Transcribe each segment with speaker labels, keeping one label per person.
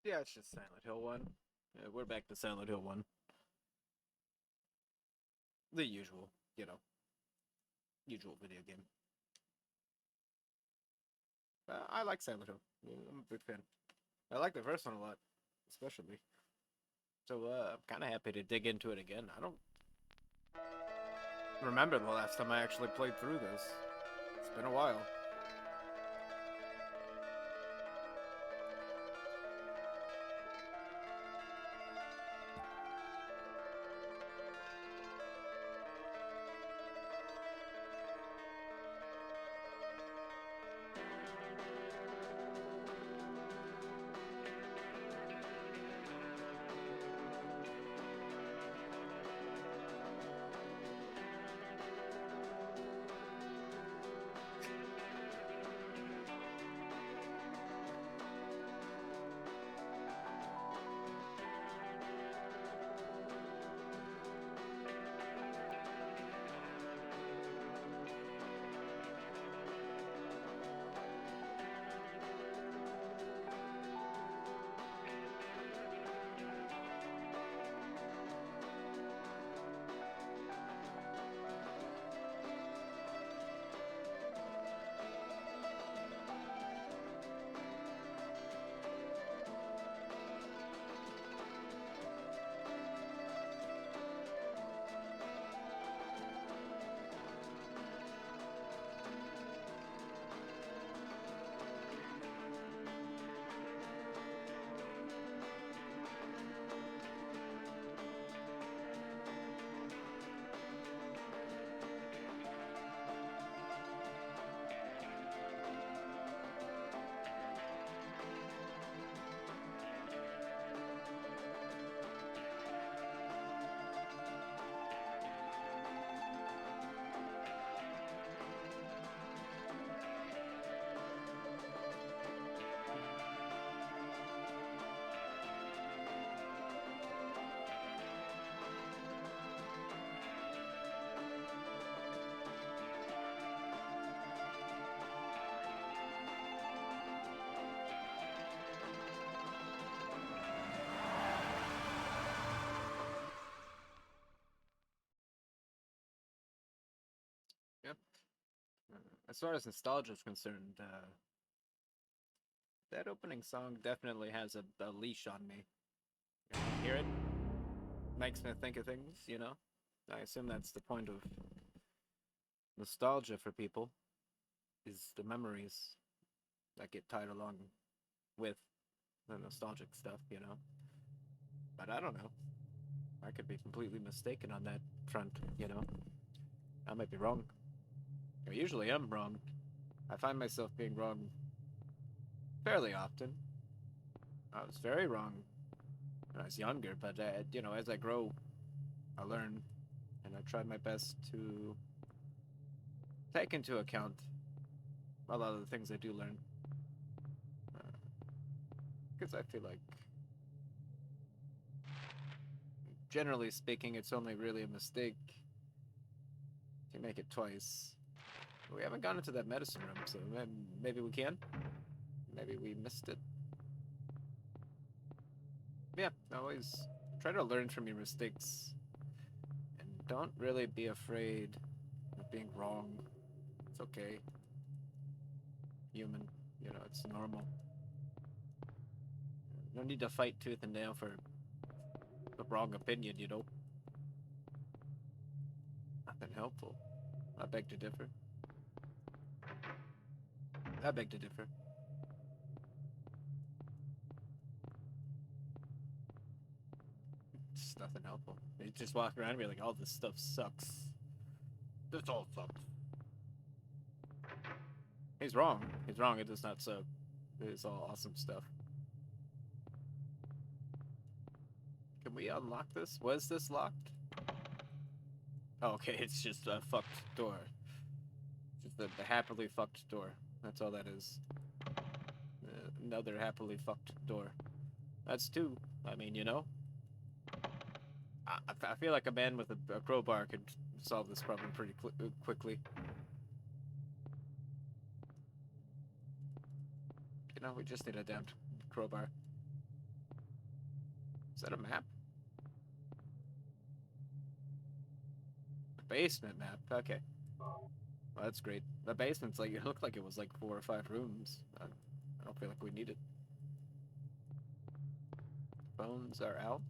Speaker 1: Yeah, it's just Silent Hill 1. Yeah, we're back to Silent Hill 1. The usual, usual video game. I like Silent Hill. Yeah, I'm a big fan. I like the first one a lot, especially. So I'm kind of happy to dig into it again. I don't remember the last time I actually played through this. It's been a while. as far as nostalgia is concerned, that opening song definitely has a leash on me. You know, hear it? Makes me think of things, you know? I assume that's the point of nostalgia for people, is the memories that get tied along with the nostalgic stuff, you know? But I don't know. I could be completely mistaken on that front, you know? I might be wrong. I usually am wrong. I find myself being wrong fairly often. I was very wrong when I was younger, but you know, as I grow, I learn, and I try my best to take into account a lot of the things I do learn. Because I feel like, generally speaking, it's only really a mistake if you make it twice. We haven't gone into that medicine room, so maybe we can. Maybe we missed it. Yeah, always try to learn from your mistakes. And don't really be afraid of being wrong. It's okay. Human, you know, it's normal. No need to fight tooth and nail for the wrong opinion, you know? Nothing helpful. I beg to differ. I beg to differ. It's nothing helpful. You just walk around and be like, all this stuff sucks. This all sucks. He's wrong. He's wrong. It does not suck. It is all awesome stuff. Can we unlock this? Was this locked? Oh, okay, it's just a fucked door. Just the happily fucked door. That's all that is. Another happily fucked door. That's two. I mean, you know. I feel like a man with a crowbar could solve this problem pretty quickly. You know, we just need a damn crowbar. Is that a map? A basement map. Okay. Well, that's great. The basement's like, it looked like it was like 4 or 5 rooms. I don't feel like we need it. Phones are out.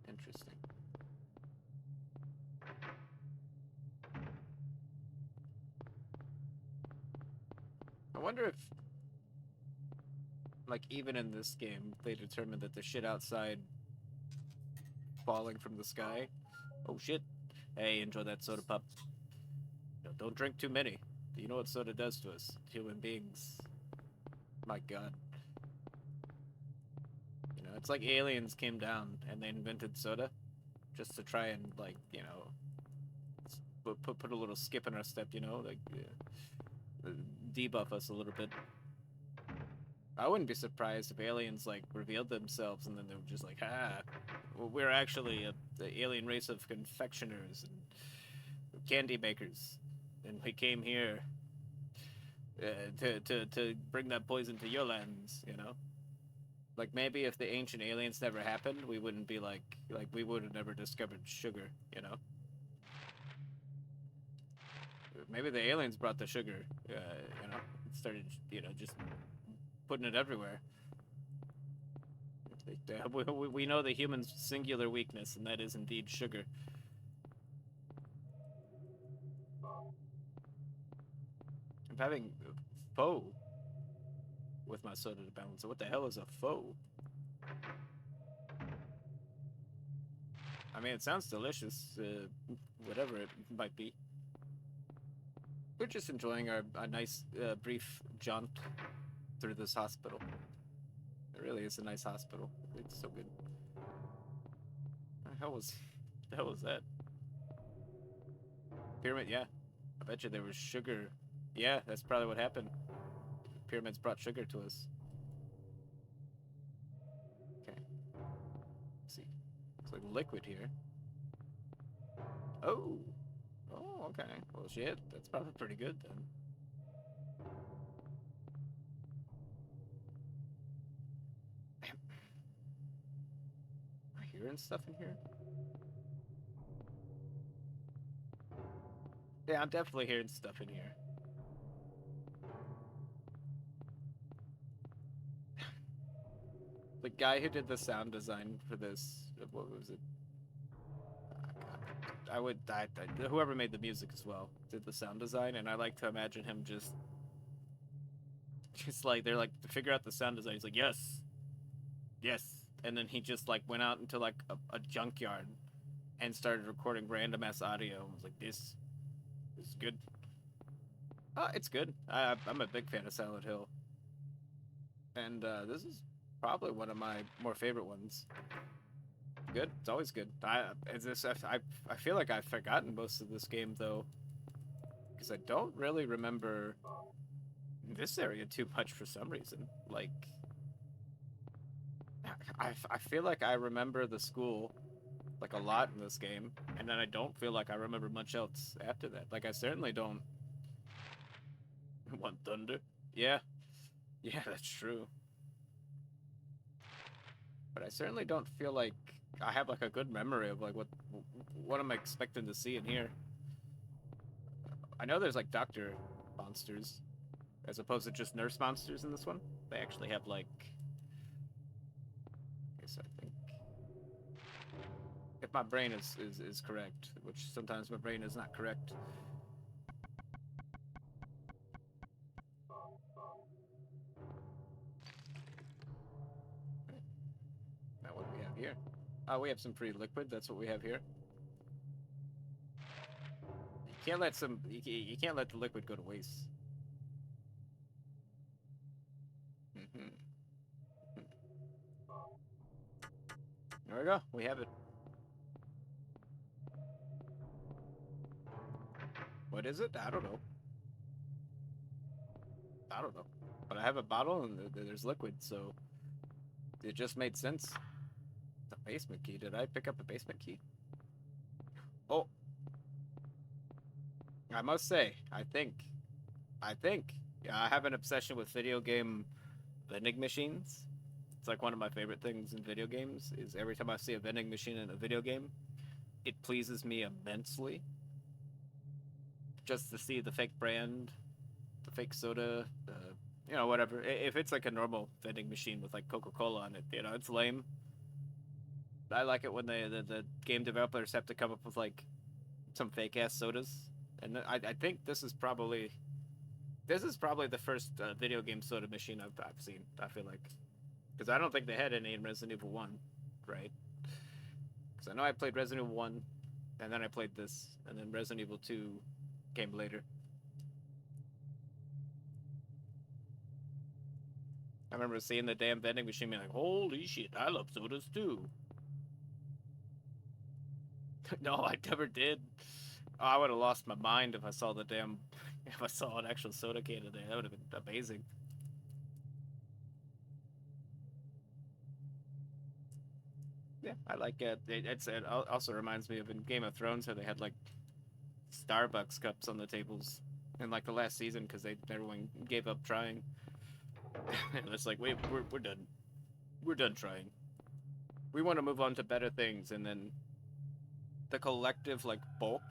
Speaker 1: Interesting. I wonder if, like, even in this game, they determined that the shit outside falling from the sky. Oh shit. Hey, enjoy that soda pop. No, don't drink too many. Do you know what soda does to us? Human beings. My god. You know, it's like aliens came down and they invented soda just to try and, like, you know, put a little skip in our step, you know, like debuff us a little bit. I wouldn't be surprised if aliens like revealed themselves and then they were just like, well, we're actually the alien race of confectioners and candy makers, and we came here to bring that poison to your lands, you know. Like maybe if the ancient aliens never happened, we wouldn't be like we would have never discovered sugar, you know. Maybe the aliens brought the sugar, you know, started, you know, just putting it everywhere. We know the human's singular weakness, and that is indeed sugar. I'm having pho with my soda to balance. So what the hell is a pho? I mean, it sounds delicious, whatever it might be. We're just enjoying our nice brief jaunt through this hospital. It really is a nice hospital. It's so good. The hell was that? Pyramid, yeah. I bet you there was sugar. Yeah, that's probably what happened. Pyramids brought sugar to us. Okay. Let's see. It's like liquid here. Oh. Oh, okay. Well, shit. That's probably pretty good then. Am I hearing stuff in here? Yeah, I'm definitely hearing stuff in here. The guy who did the sound design for this, what was it? Whoever made the music as well did the sound design, and I like to imagine him just like they're like to figure out the sound design. He's like, yes, yes, and then he just like went out into like a junkyard and started recording random ass audio. And was like, this is good. It's good. I'm a big fan of Silent Hill, and this is probably one of my more favorite ones. Good. It's always good. I feel like I've forgotten most of this game though, because I don't really remember this area too much for some reason. Like, I feel like I remember the school like a lot in this game, and then I don't feel like I remember much else after that. Like, I certainly don't want thunder. Yeah, yeah, that's true. But I certainly don't feel like I have like a good memory of like what am I expecting to see in here. I know there's like doctor monsters as opposed to just nurse monsters in this one. They actually have like, I guess I think if my brain is correct, which sometimes my brain is not correct. Now what do we have here? Oh, we have some free liquid. That's what we have here. You can't let you can't let the liquid go to waste. Mm-hmm. There we go. We have it. What is it? I don't know. I don't know. But I have a bottle and there's liquid, so it just made sense. The basement key. Did I pick up a basement key? Oh, I must say, I think, yeah, I have an obsession with video game vending machines. It's like one of my favorite things in video games is every time I see a vending machine in a video game, it pleases me immensely. Just to see the fake brand, the fake soda, whatever. If it's like a normal vending machine with like Coca-Cola on it, it's lame. I like it when the game developers have to come up with like some fake ass sodas, and I think this is probably the first video game soda machine I've seen. I feel like because I don't think they had any in Resident Evil 1, right? Because I know I played Resident Evil 1, and then I played this, and then Resident Evil 2 came later. I remember seeing the damn vending machine being like, holy shit, I love sodas too. No, I never did. Oh, I would have lost my mind if I saw if I saw an actual soda can in there. That would have been amazing. Yeah, I like it. It also reminds me of in Game of Thrones how they had like Starbucks cups on the tables in like the last season because everyone gave up trying. It's like we're done. We're done trying. We want to move on to better things, and then the collective like bulk.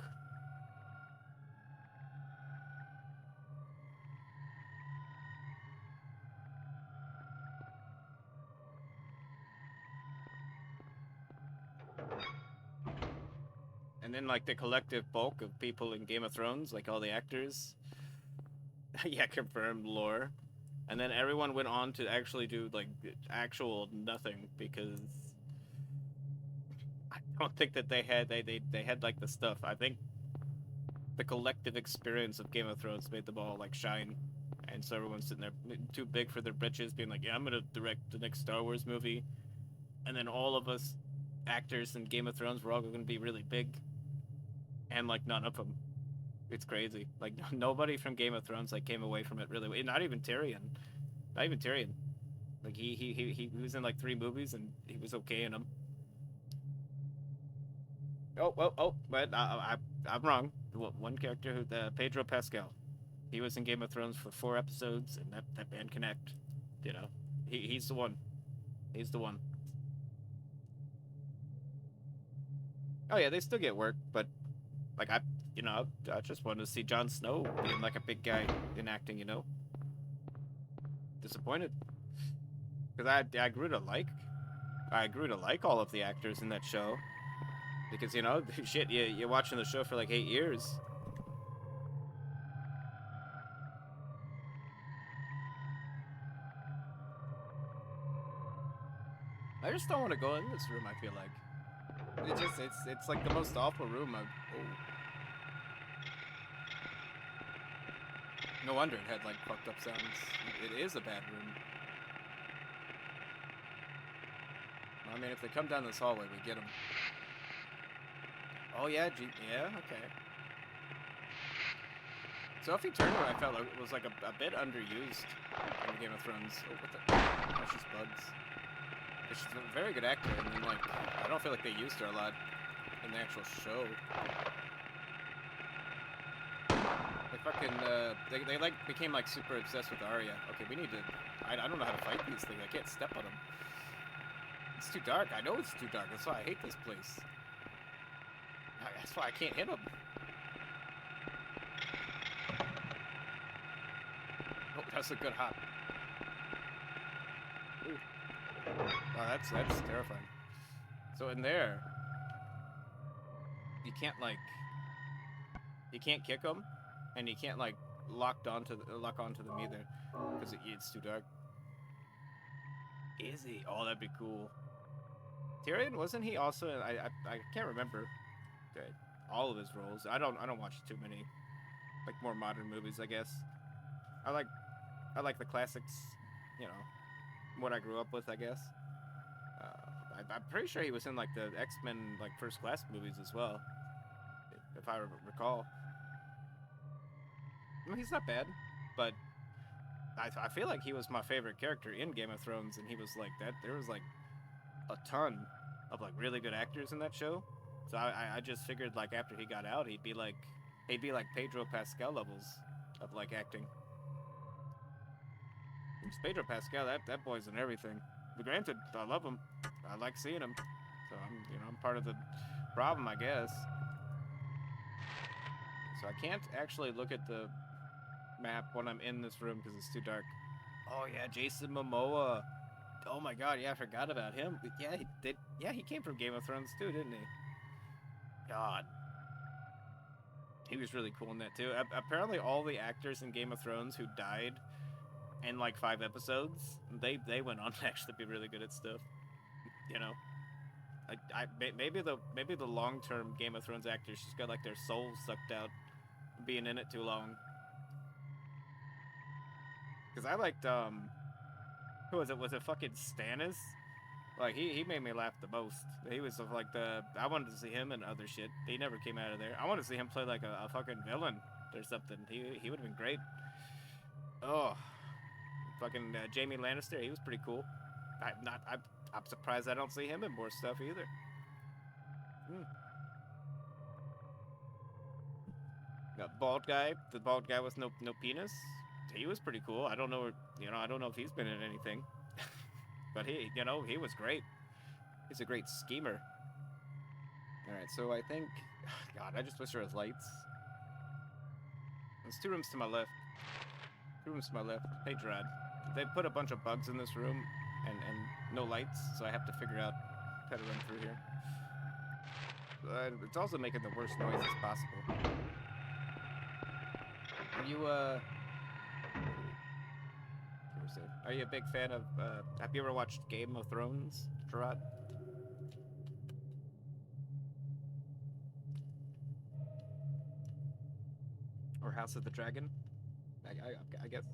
Speaker 1: And then like the collective bulk of people in Game of Thrones, like all the actors, yeah, confirmed lore. And then everyone went on to actually do like actual nothing because I don't think that they had like the stuff. I think the collective experience of Game of Thrones made them all like shine. And so everyone's sitting there too big for their britches, being like, "Yeah, I'm gonna direct the next Star Wars movie," and then all of us actors in Game of Thrones were all gonna be really big, and like none of them. It's crazy. Like nobody from Game of Thrones like came away from it really. Not even Tyrion. Not even Tyrion. Like he was in like 3 movies and he was okay in them. But I'm wrong. One character who Pedro Pascal. He was in Game of Thrones for 4 episodes, and that man can act. You know, he's the one. He's the one. Oh yeah, they still get work, but like I just wanted to see Jon Snow being like a big guy in acting. Disappointed. Because I grew to like all of the actors in that show. Because, you know, shit, you're watching the show for like 8 years. I just don't want to go in this room, I feel like. It's like the most awful room I've... Oh. No wonder it had, like, fucked up sounds. It is a bad room. I mean, if they come down this hallway, we get them. Oh, yeah, yeah, okay. Sophie Turner, I felt like, was, like, a bit underused in Game of Thrones. Oh, what the... Oh, she's bugs. She's a very good actor, and then, like, I don't feel like they used her a lot in the actual show. They fucking, they like, became, like, super obsessed with Arya. Okay, we need to... I don't know how to fight these things. I can't step on them. It's too dark. I know it's too dark. That's why I hate this place. That's why I can't hit them. Oh, that's a good hop. Ooh. Oh, that's terrifying. So in there, you can't kick them, and you can't like lock onto them either, because it's too dark. Is he? Oh, that'd be cool. Tyrion, wasn't he also? I can't remember all of his roles. I don't watch too many like more modern movies. I guess I like the classics. You know, what I grew up with. I guess. I'm pretty sure he was in like the X-Men like First Class movies as well, if I recall. I mean, he's not bad, but I feel like he was my favorite character in Game of Thrones, and he was like that. There was like a ton of like really good actors in that show, so I just figured like after he got out, he'd be like Pedro Pascal levels of like acting. It's Pedro Pascal, that boy's in everything. But granted, I love him. I like seeing him. So I'm part of the problem, I guess. So I can't actually look at the map when I'm in this room because it's too dark. Oh yeah, Jason Momoa. Oh my god, yeah, I forgot about him. Yeah, he did. Yeah, he came from Game of Thrones too, didn't he? God. He was really cool in that too. Apparently all the actors in Game of Thrones who died in like 5 episodes, they went on to actually be really good at stuff. You know? Maybe the long-term Game of Thrones actors just got like their souls sucked out being in it too long. Because I liked who was it? Was it fucking Stannis? Like he made me laugh the most. He was like I wanted to see him and other shit. He never came out of there. I wanted to see him play like a fucking villain or something. He would have been great. Oh, fucking Jaime Lannister. He was pretty cool. I'm surprised I don't see him in more stuff either. The bald guy with no penis. He was pretty cool. I don't know, I don't know if he's been in anything, but he was great. He's a great schemer. All right, so I think, God, I just wish there was lights. There's 2 rooms to my left. 2 rooms to my left. Hey, Gerard. They put a bunch of bugs in this room and no lights, so I have to figure out how to run through here. It's also making the worst noises possible. Are you a big fan of, have you ever watched Game of Thrones, Gerard? Or House of the Dragon? I guess.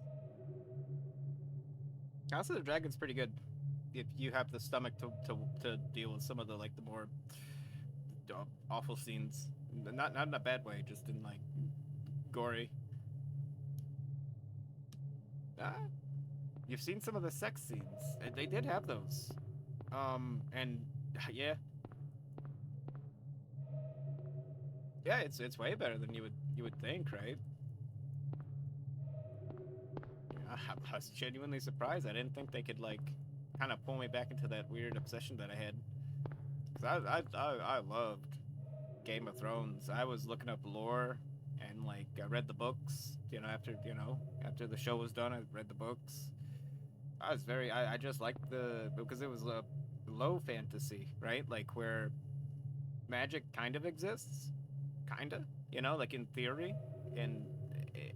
Speaker 1: House of the Dragon's pretty good if you have the stomach to deal with some of the more awful scenes. Not in a bad way, just in like gory. You've seen some of the sex scenes. They did have those. And yeah. Yeah, it's way better than you would think, right? I was genuinely surprised. I didn't think they could like kind of pull me back into that weird obsession that I had. Cause I loved Game of Thrones. I was looking up lore and like I read the books. After the show was done, I read the books. I was very. I just liked the because it was a low fantasy, right? Like where magic kind of exists, kinda. You know, like in theory, and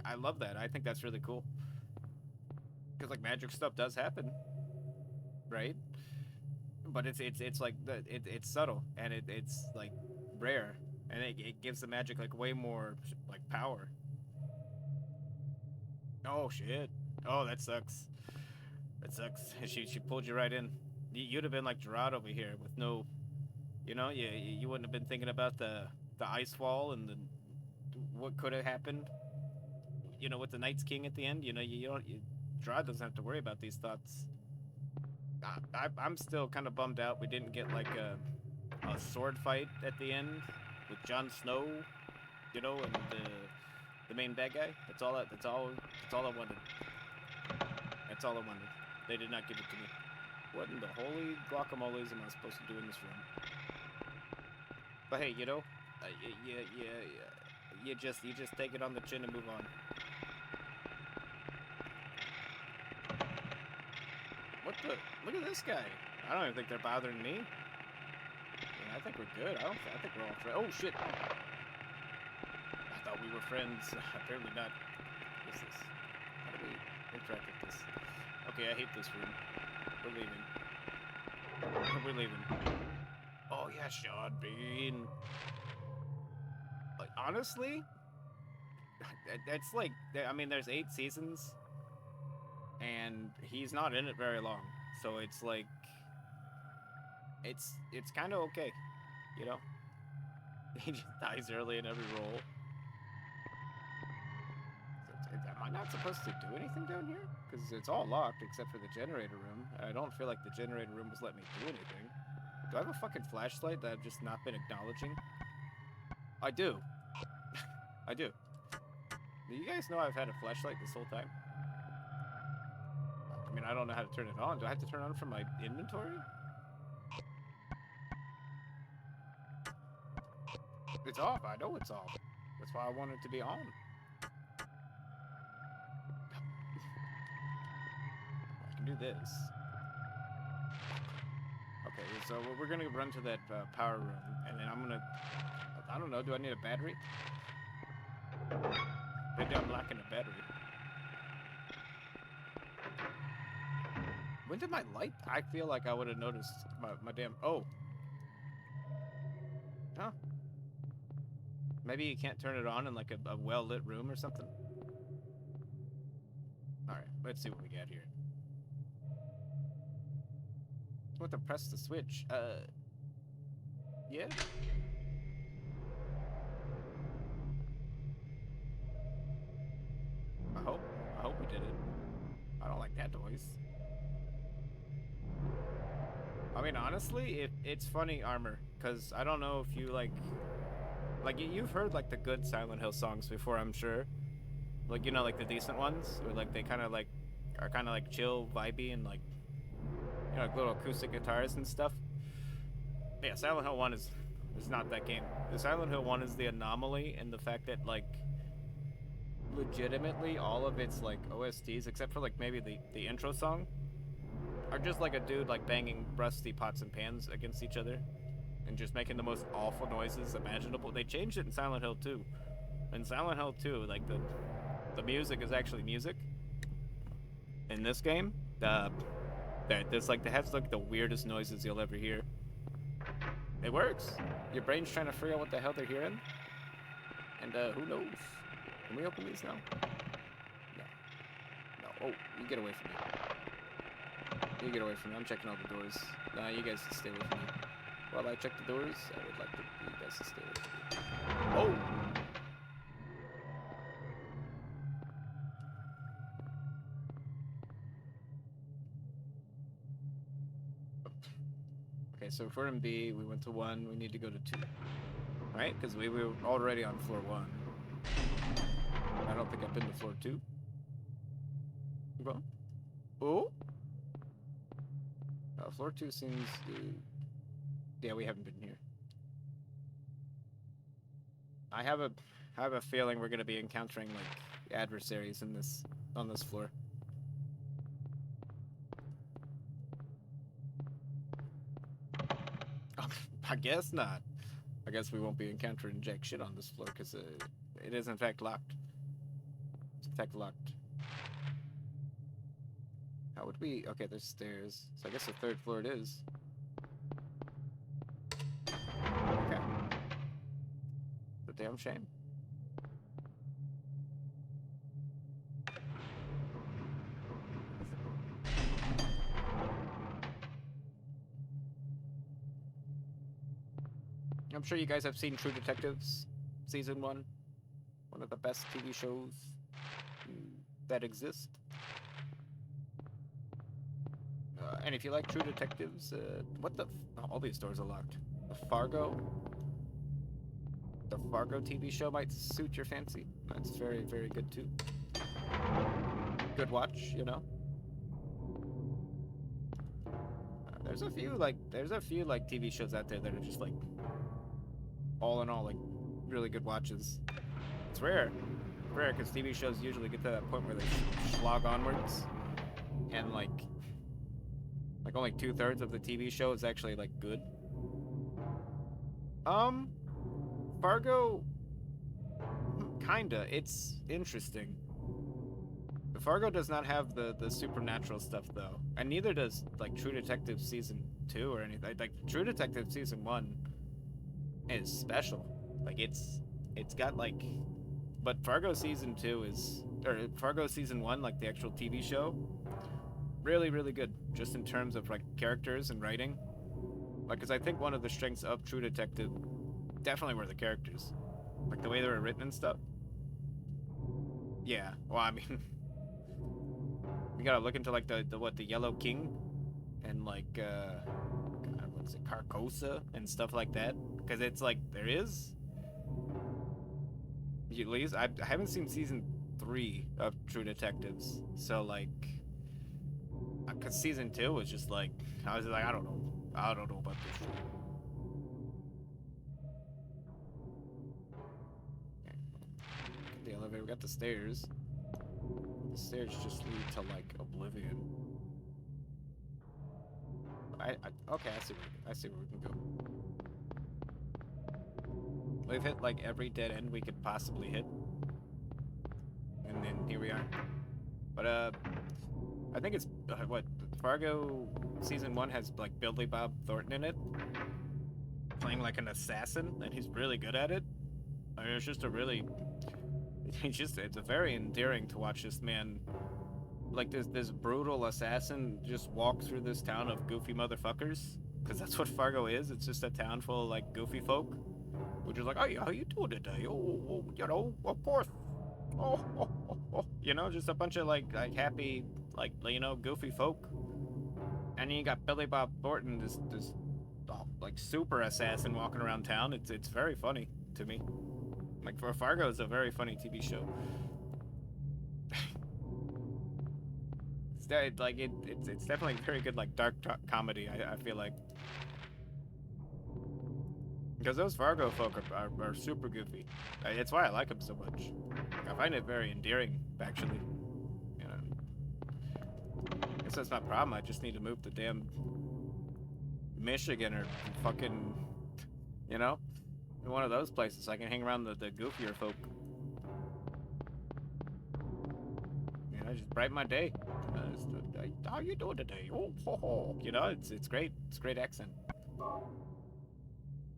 Speaker 1: I love that. I think that's really cool because like magic stuff does happen, right? But it's like it's subtle and it's like rare, and it gives the magic like way more like power. Oh shit! Oh, that sucks. That sucks. She pulled you right in. You'd have been like Gerard over here with no, you know, you wouldn't have been thinking about the ice wall and the what could have happened. You know, with the Night's King at the end. You know, you don't. Gerard doesn't have to worry about these thoughts. I'm still kind of bummed out. We didn't get like a sword fight at the end with Jon Snow. You know, and the main bad guy. That's all. That's all. That's all I wanted. That's all I wanted. They did not give it to me. What in the holy guacamoles am I supposed to do in this room? But hey, you know, you just take it on the chin and move on. What the? Look at this guy. I don't even think they're bothering me. Yeah, I think we're good. I think we're all friends. Oh shit! I thought we were friends. Apparently not. What's this? How do we interact with this? Okay, I hate this room. We're leaving. We're leaving. Oh yeah, Sean Bean. Like honestly, that's like I mean, there's 8 seasons, and he's not in it very long, so it's like it's kind of okay, you know. He just dies early in every role. Am I not supposed to do anything down here? Because it's all locked except for the generator room. I don't feel like the generator room was letting me do anything. Do I have a fucking flashlight that I've just not been acknowledging? I do. I do. Do you guys know I've had a flashlight this whole time? I mean, I don't know how to turn it on. Do I have to turn it on from my inventory? It's off. I know it's off. That's why I want it to be on. I can do this. Okay, so we're gonna run to that power room, and then I'm gonna... I don't know, do I need a battery? Maybe I'm lacking a battery. When did my light... I feel like I would have noticed my damn... Oh. Huh. Maybe you can't turn it on in like a well-lit room or something? Alright, let's see what we got here. I want to press the switch. Yeah? I hope we did it. I don't like that noise. I mean, honestly, it's funny, Armor, because I don't know if you, like, you've heard, like, the good Silent Hill songs before, I'm sure. Like, you know, like, the decent ones, where, like, they kind of, like, are kind of, like, chill, vibey, and, like, you know, like, little acoustic guitars and stuff. Yeah, Silent Hill 1 is not that game. The Silent Hill 1 is the anomaly in the fact that, like, legitimately all of its, like, OSTs, except for, like, maybe the intro song, are just like a dude like banging rusty pots and pans against each other and just making the most awful noises imaginable. They changed it in Silent Hill 2. In Silent Hill 2, like the music is actually music. In this game, there's like it has like the weirdest noises you'll ever hear. It works. Your brain's trying to figure out what the hell they're hearing. And who knows? Can we open these now? No. No. Oh, you get away from me. You get away from me. I'm checking all the doors. Nah, you guys stay away from me. While I check the doors, I would like you guys to stay away from me. Oh! Okay, so if we're in B, we went to 1, we need to go to 2. Right? Because we were already on floor 1. I don't think I've been to floor 2. Well, oh? Floor 2 seems to... Yeah, we haven't been here. I have a feeling we're gonna be encountering like adversaries in on this floor. I guess not. I guess we won't be encountering jack shit on this floor because it is in fact locked. It's in fact locked. How would we? Okay, there's stairs. So I guess the third floor it is. Okay. It's a damn shame. I'm sure you guys have seen True Detectives season 1. One of the best TV shows that exist. And if you like True Detectives, what the? All these doors are locked. The Fargo TV show might suit your fancy. That's very, very good too. Good watch, you know. There's a few like TV shows out there that are just like, all in all, like really good watches. It's rare because TV shows usually get to that point where they slog onwards, and like only 2/3 of the TV show is actually like good. Fargo, kinda. It's interesting. Fargo does not have the supernatural stuff though, and neither does like True Detective season 2 or anything. Like True Detective season 1 is special. Like it's got like, but Fargo season 2 is, or Fargo season 1, like the actual TV show, really, really good, just in terms of like characters and writing. Like, because I think one of the strengths of True Detective definitely were the characters, like the way they were written and stuff. Yeah, well, I mean, you gotta look into like the Yellow King and like God, what's it, Carcosa and stuff like that, because it's like there is. At least I haven't seen season 3 of True Detectives, so like, because season 2 was just like, I was like, I don't know about this show. Okay. The elevator, we got the stairs. The stairs just lead to like oblivion. Okay, I see where we can go. We've hit like every dead end we could possibly hit, and then here we are. But I think it's what, Fargo season 1 has like Billy Bob Thornton in it, playing like an assassin, and he's really good at it. I mean, it's just it's a very endearing to watch this man, like this brutal assassin, just walk through this town of goofy motherfuckers, because that's what Fargo is. It's just a town full of like goofy folk, which is like, oh, how you doing today? Oh, you know, of course. Oh. You know, just a bunch of like happy, like, you know, goofy folk. And then you got Billy Bob Thornton, this like super assassin walking around town. It's very funny to me. Like, for Fargo is a very funny TV show. It's definitely very good, like dark comedy. I feel like, because those Fargo folk are super goofy. It's why I like them so much. I find it very endearing, actually. You know, I guess that's my problem. I just need to move to damn Michigan or fucking, you know, one of those places so I can hang around the goofier folk. You know, just brighten my day. How you doing today? Oh. You know, it's great. It's a great accent.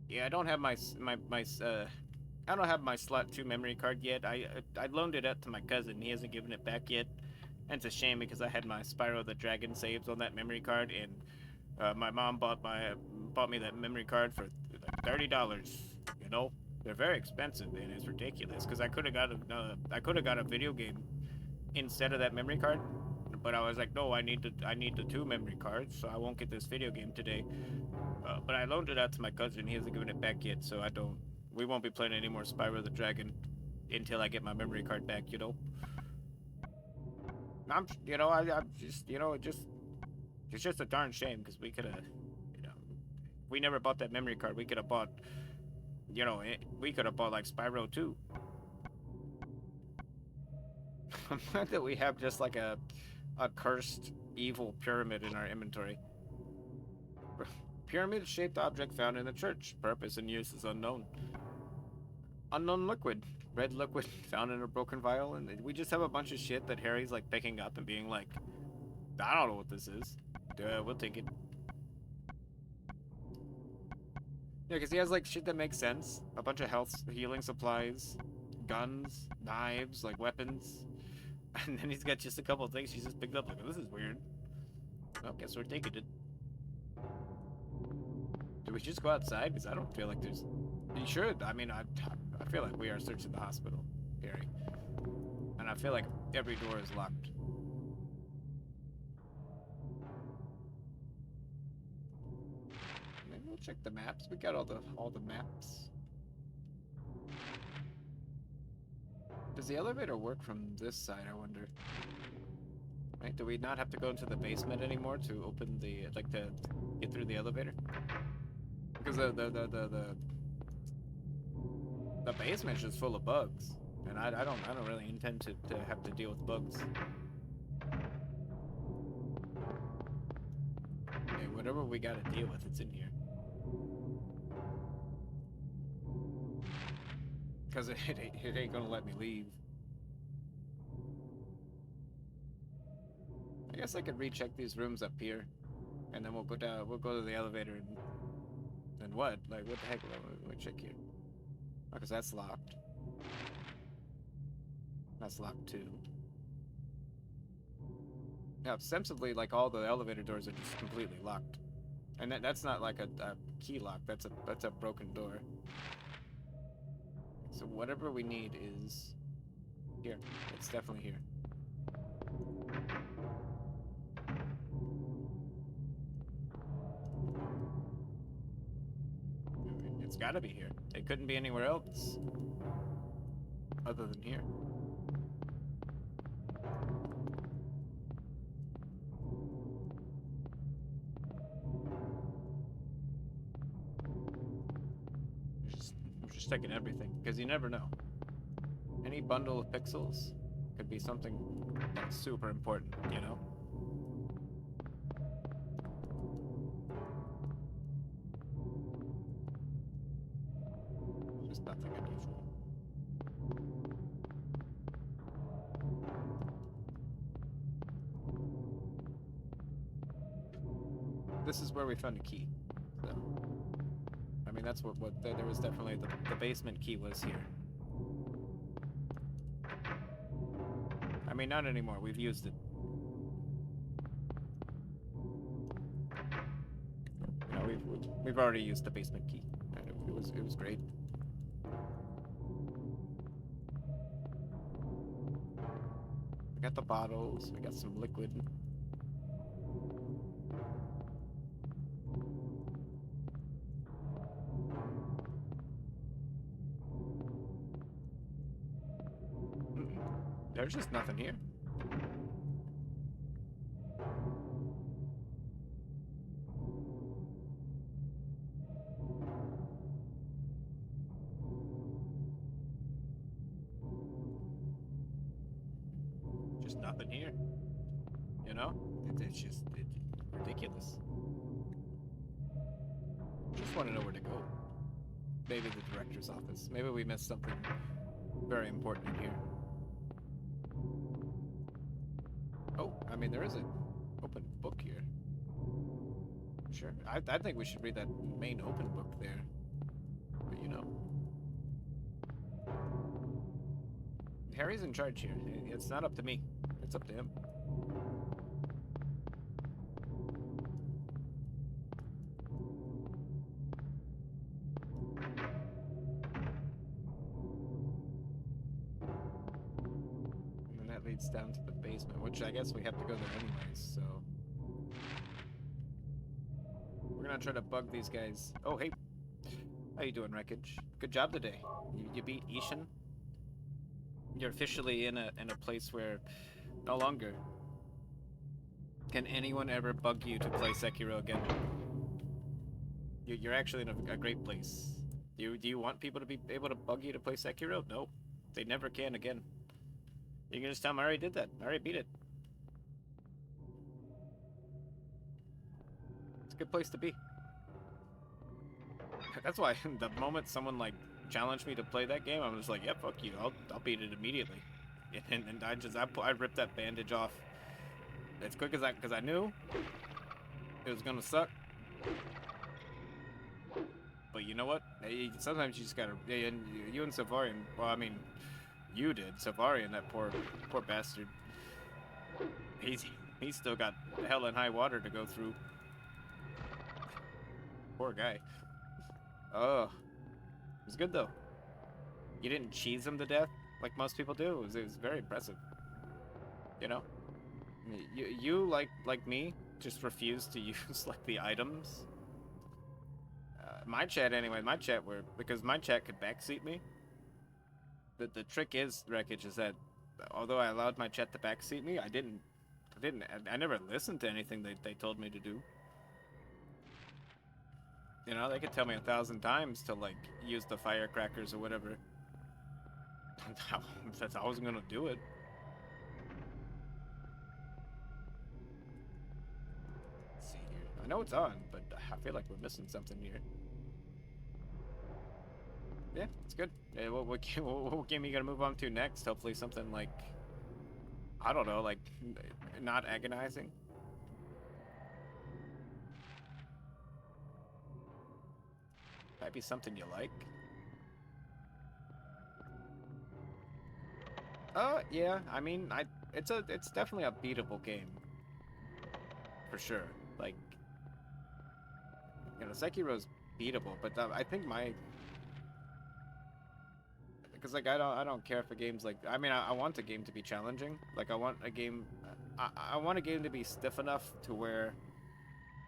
Speaker 1: Yeah, I don't have my I don't have my slot 2 memory card yet. I loaned it out to my cousin. He hasn't given it back yet. And it's a shame because I had my Spyro the Dragon saves on that memory card, and my mom bought me that memory card for like $30. You know, they're very expensive, and it's ridiculous. Because I could have got a video game instead of that memory card, but I was like, no, I need the 2 memory cards, so I won't get this video game today. But I loaned it out to my cousin. He hasn't given it back yet, so we won't be playing any more Spyro the Dragon until I get my memory card back, you know. I'm just, you know, it's just a darn shame, because we could have, you know, if we never bought that memory card, we could have bought, you know, we could have bought like Spyro 2. I'm glad that we have just like a cursed evil pyramid in our inventory. pyramid-shaped object found in the church. Purpose and use is unknown. Unknown liquid. Red liquid found in a broken vial. And we just have a bunch of shit that Harry's like picking up and being like, I don't know what this is. We'll take it. Yeah, because he has like shit that makes sense. A bunch of health healing supplies, guns, knives, like weapons. And then he's got just a couple of things he's just picked up. Like, this is weird. Well, guess we're taking it. Do we just go outside? Because I don't feel like there's... You should. I mean, I feel like we are searching the hospital, Harry. And I feel like every door is locked. Maybe we'll check the maps. We got all the maps. Does the elevator work from this side, I wonder? Right, do we not have to go into the basement anymore to open the, like, to get through the elevator? Because the basement's just full of bugs. And I don't really intend to have to deal with bugs. Okay, whatever we gotta deal with, it's in here. Because it ain't gonna let me leave. I guess I could recheck these rooms up here. And then we'll go down, we'll go to the elevator and... Then what? Like, what the heck? Let me check here. Oh, because that's locked. That's locked too. Yeah, ostensibly, like, all the elevator doors are just completely locked. And that's not like a key lock, that's a broken door. So whatever we need is here. It's definitely here. It's gotta be here. It couldn't be anywhere else other than here. I'm just checking everything, because you never know. Any bundle of pixels could be something that's super important, you know? Just nothing unusual. This is where we found a key, so... I mean, that's what there was definitely, the basement key was here. I mean, not anymore, we've used it. You know, we've already used the basement key, and it was great. We got the bottles, we got some liquid. There's just nothing here. Just nothing here. You know? It's just ridiculous. Just want to know where to go. Maybe the director's office. Maybe we missed something very important in here. Oh, I mean, there is an open book here. Sure. I think we should read that main open book there. But, you know. Harry's in charge here. It's not up to me. It's up to him. And that leads down to the basement, which I guess we have to go there anyways, so... We're gonna try to bug these guys. Oh, hey. How you doing, Wreckage? Good job today. You beat Ishan? You're officially in a place where no longer can anyone ever bug you to play Sekiro again. You're actually in a great place. Do you want people to be able to bug you to play Sekiro? No. They never can again. You can just tell them I already did that. I already beat it. It's a good place to be. That's why the moment someone like challenged me to play that game, I'm just like, yeah, fuck you. I'll beat it immediately. And I ripped that bandage off as quick as because I knew it was gonna suck. But you know what? Sometimes you just gotta. And you and Savarian. Well, I mean, you did. Savarian, that poor bastard. He's he's still got hell and high water to go through. Poor guy. Oh, it was good though. You didn't cheese him to death like most people do. It was very impressive. You know, you like me just refuse to use like the items. My chat anyway. My chat were because my chat could backseat me. The trick is Wreckage is that although I allowed my chat to backseat me, I never listened to anything they told me to do. You know, they could tell me 1,000 times to like use the firecrackers or whatever. That's I wasn't gonna do it. Let's see here. I know it's on, but I feel like we're missing something here. Yeah, it's good. Yeah, what game are you gonna move on to next? Hopefully something like, I don't know, like not agonizing. Might be something you like. Yeah. I mean, it's definitely a beatable game for sure. Like, you know, Sekiro's beatable, but I think because like I don't care for games like I mean I want a game to be challenging. Like I want a game, I want a game to be stiff enough to where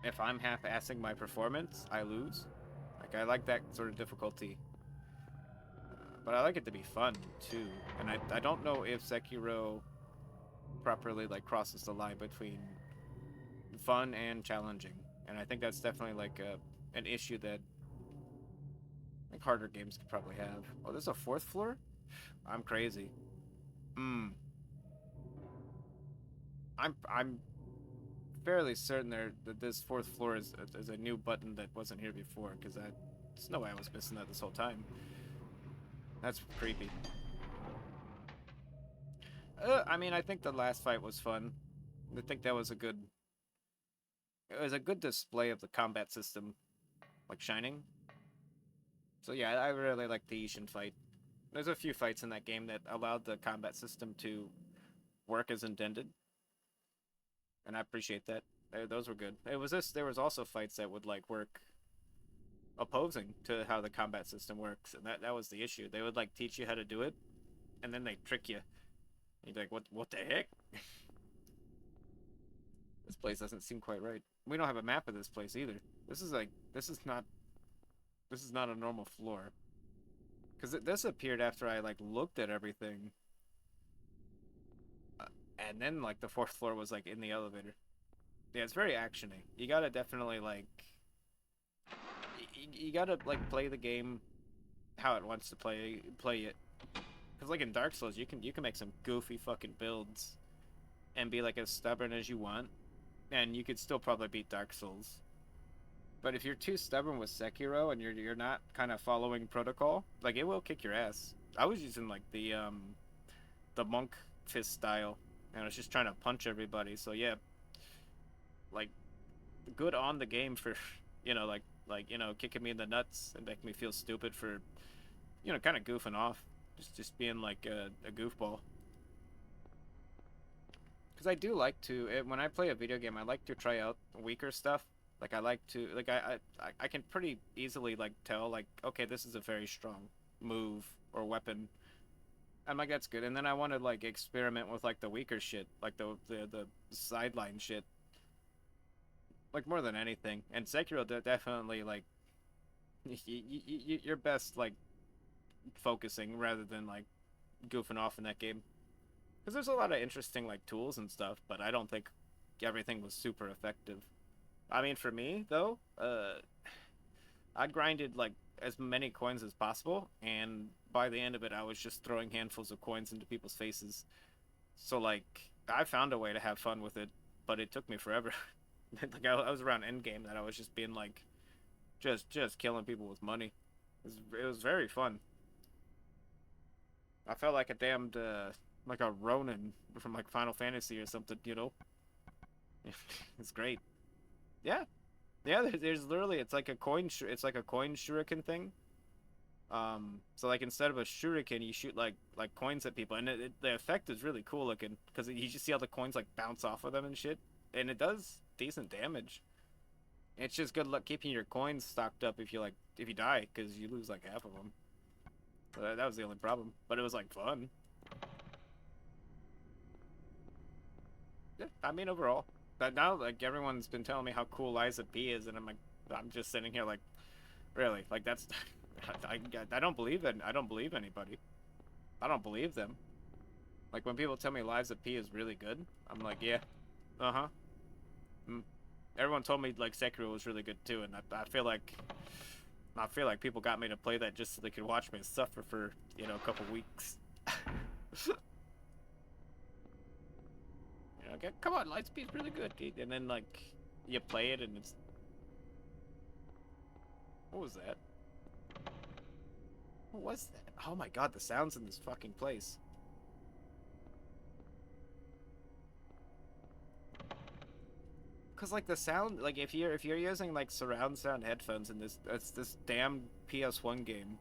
Speaker 1: if I'm half-assing my performance, I lose. Like I like that sort of difficulty. But I like it to be fun too, and I don't know if Sekiro properly like crosses the line between fun and challenging, and I think that's definitely like an issue that like harder games could probably have. Oh, there's a fourth floor? I'm crazy. Hmm. I'm fairly certain that this fourth floor is a new button that wasn't here before because there's no way I was missing that this whole time. That's creepy. I mean, I think the last fight was fun. I think that was it was a good display of the combat system, like Shining. So yeah, I really like the Ishin fight. There's a few fights in that game that allowed the combat system to work as intended, and I appreciate that. Those were good. It was this. There was also fights that would like work opposing to how the combat system works, and that was the issue. They would like teach you how to do it, and then they trick you. You'd be like, what the heck? This place doesn't seem quite right. We don't have a map of this place either. This is not a normal floor. Because this appeared after I like looked at everything, uh, and then like the fourth floor was like in the elevator. Yeah, it's very actiony. You gotta definitely like, you gotta like play the game how it wants to play it. Because like in Dark Souls, you can make some goofy fucking builds and be like as stubborn as you want, and you could still probably beat Dark Souls. But if you're too stubborn with Sekiro and you're not kind of following protocol, like it will kick your ass. I was using like the monk fist style, and I was just trying to punch everybody. So yeah, like good on the game for like you know kicking me in the nuts and making me feel stupid for kind of goofing off, just being like a goofball. Because I do like to when I play a video game, I like to try out weaker stuff. Like I like to like I can pretty easily like tell like okay this is a very strong move or weapon. I'm like that's good, and then I want to like experiment with like the weaker shit, like the sideline shit, like more than anything. And Sekiro definitely like you're best like focusing rather than like goofing off in that game. Because there's a lot of interesting like tools and stuff, but I don't think everything was super effective. I mean, for me though, I grinded like as many coins as possible, and by the end of it, I was just throwing handfuls of coins into people's faces. So like, I found a way to have fun with it, but it took me forever. Like I was around end game that I was just being like just killing people with money. It was very fun. I felt like a damned like a Ronin from like Final Fantasy or something, you know. It's great. Yeah, yeah. There's literally it's like a it's like a coin shuriken thing. So like instead of a shuriken, you shoot like coins at people, and the effect is really cool looking because you just see how the coins like bounce off of them and shit, and it does decent damage. It's just good luck keeping your coins stocked up if you die because you lose like half of them. So that was the only problem, but it was like fun. Yeah, I mean overall, but now like everyone's been telling me how cool Liza P is, and I'm just sitting here like, really, like that's, I don't believe it. I don't believe anybody. I don't believe them. Like when people tell me Liza P is really good, I'm like, yeah, uh huh. Mm. Everyone told me like Sekiro was really good too, and I feel like people got me to play that just so they could watch me suffer for a couple weeks. Okay, come on, Lightspeed's really good, dude. And then like you play it and it's what was that? What was that? Oh my god, the sounds in this fucking place. Cause like the sound, like if you're using like surround sound headphones in this damn PS1 game,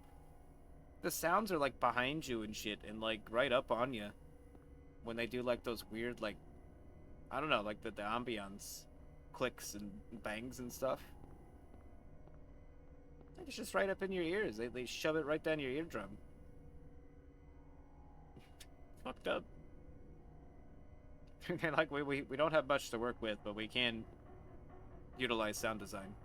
Speaker 1: the sounds are like behind you and shit, and like right up on you when they do like those weird like I don't know like the ambiance clicks and bangs and stuff. It's just right up in your ears. They shove it right down your eardrum. Fucked up. And like we don't have much to work with, but we can utilize sound design.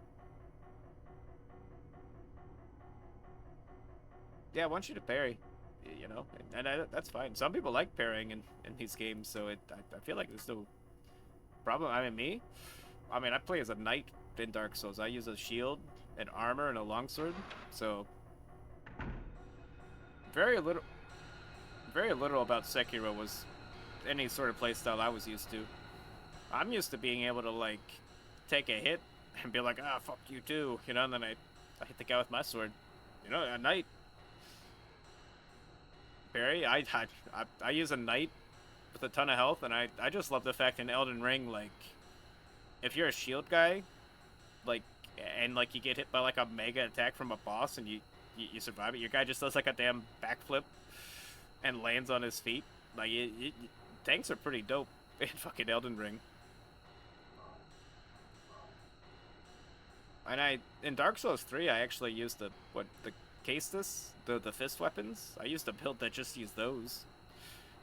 Speaker 1: Yeah, I want you to parry, that's fine. Some people like parrying in these games, so I feel like there's no problem. I mean, I play as a knight in Dark Souls. I use a shield, an armor, and a longsword, so very little, very little about Sekiro was any sort of playstyle I was used to. I'm used to being able to like take a hit and be like, ah, fuck you too, and then I hit the guy with my sword, a knight. Barry, I use a knight with a ton of health, and I just love the fact in Elden Ring, like, if you're a shield guy, like, and like you get hit by like a mega attack from a boss and you survive it, your guy just does like a damn backflip and lands on his feet. Like, tanks are pretty dope in fucking Elden Ring. And in Dark Souls 3, I actually used the Caestus, the fist weapons. I used a build that just used those.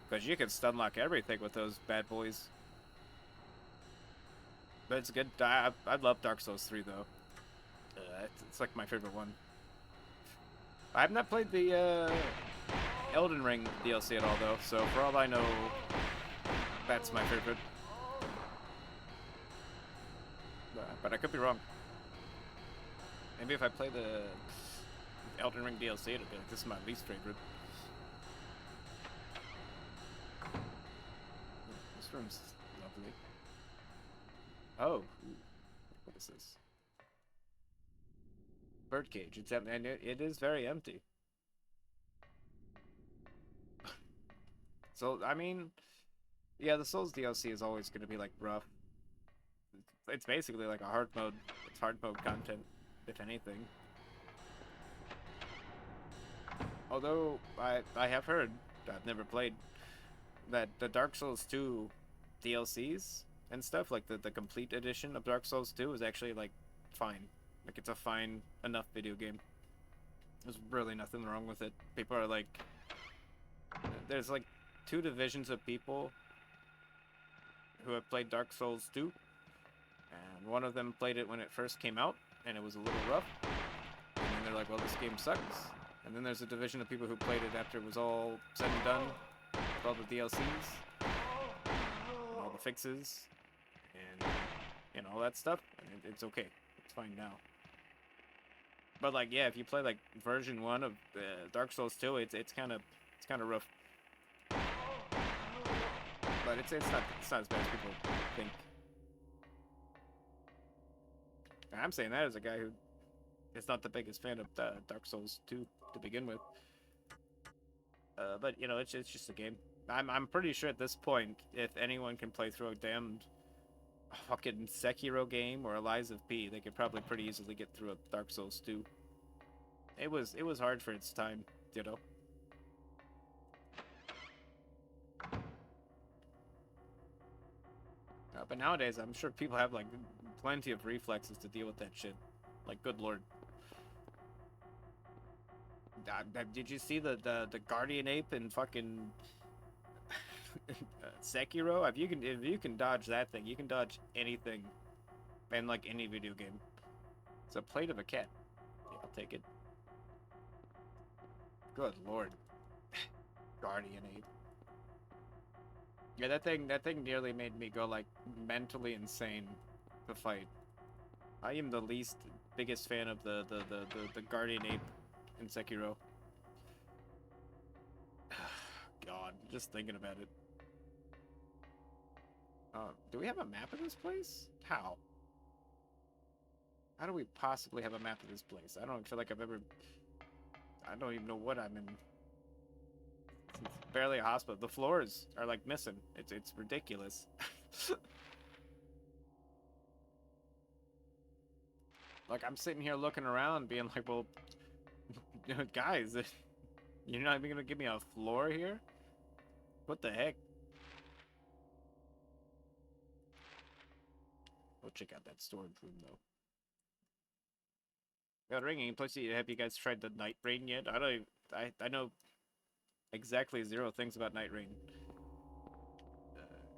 Speaker 1: Because you can stun lock everything with those bad boys. But it's good. I love Dark Souls 3 though. It's like my favorite one. I have not played the Elden Ring DLC at all though, so for all I know, that's my favorite. But I could be wrong. Maybe if I play the Elden Ring DLC, it'll be like, this is my least favorite. This room's lovely. Oh, what is this? Birdcage. It's empty, and it is very empty. So, I mean, yeah, the Souls DLC is always going to be like rough. It's basically like a hard mode. It's hard mode content, if anything. Although I have heard, I've never played, that the Dark Souls 2 DLCs and stuff, like the complete edition of Dark Souls 2 is actually like fine. Like it's a fine enough video game. There's really nothing wrong with it. People are like, there's like two divisions of people who have played Dark Souls 2, and one of them played it when it first came out, and it was a little rough. And then they're like, well, this game sucks. And then there's a division of people who played it after it was all said and done, with all the DLCs, and all the fixes, and all that stuff, and it's okay. It's fine now. But like, yeah, if you play like version 1 of Dark Souls 2, it's kind of rough. But it's not as bad as people think. And I'm saying that as a guy who is not the biggest fan of Dark Souls 2 to begin with. But you know, it's just a game. I'm pretty sure at this point, if anyone can play through a damned fucking Sekiro game or a Lies of P, they could probably pretty easily get through a Dark Souls 2. It was hard for its time, you know. But nowadays, I'm sure people have like plenty of reflexes to deal with that shit. Like, good lord. Did you see the guardian ape in fucking Sekiro? If you can dodge that thing, you can dodge anything in like any video game. It's a plate of a cat. Yeah, I'll take it. Good lord. Guardian ape. Yeah, that thing nearly made me go like mentally insane to fight. I am the least biggest fan of the guardian ape in Sekiro. God, just thinking about it. Do we have a map of this place? How? How do we possibly have a map of this place? I don't feel like I've ever... I don't even know what I'm in. It's barely a hospital. The floors are like missing. It's ridiculous. Like, I'm sitting here looking around being like, well, guys, you're not even gonna give me a floor here? What the heck? We'll check out that storage room, though. Got ringing. Plus, have you guys tried the Night Rain yet? I don't even, I know exactly 0 things about Night Rain.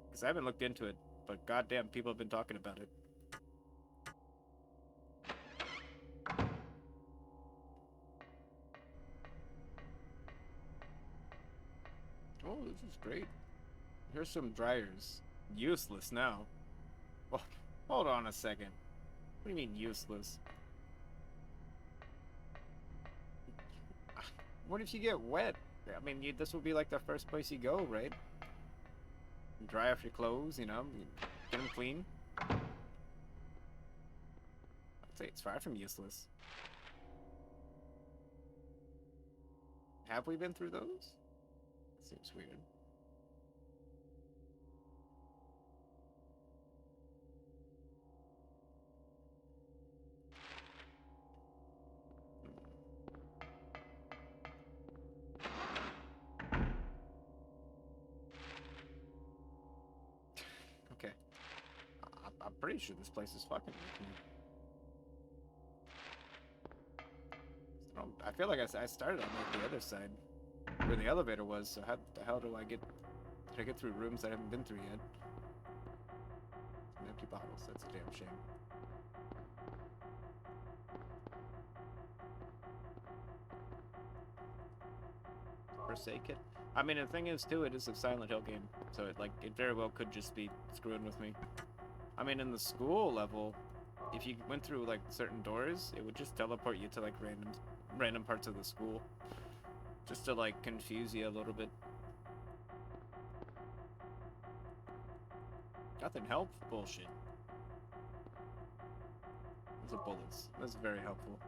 Speaker 1: Because I haven't looked into it, but goddamn, people have been talking about it. Oh, this is great. Here's some dryers. Useless now. Oh, hold on a second. What do you mean useless? What if you get wet? I mean, this would be like the first place you go, right? You dry off your clothes, you know, get them clean. I'd say it's far from useless. Have we been through those? Seems weird. Okay. I'm pretty sure this place is fucking with me. I feel like I started on like the other side, where the elevator was. So how the hell do I get? Did I get through rooms I haven't been through yet? Some empty bottles. That's a damn shame. Forsaken. I mean, the thing is too, it is a Silent Hill game, so it very well could just be screwing with me. I mean, in the school level, if you went through like certain doors, it would just teleport you to like random parts of the school, just to like confuse you a little bit. Nothing help? Bullshit. Those are bullets. That's very helpful.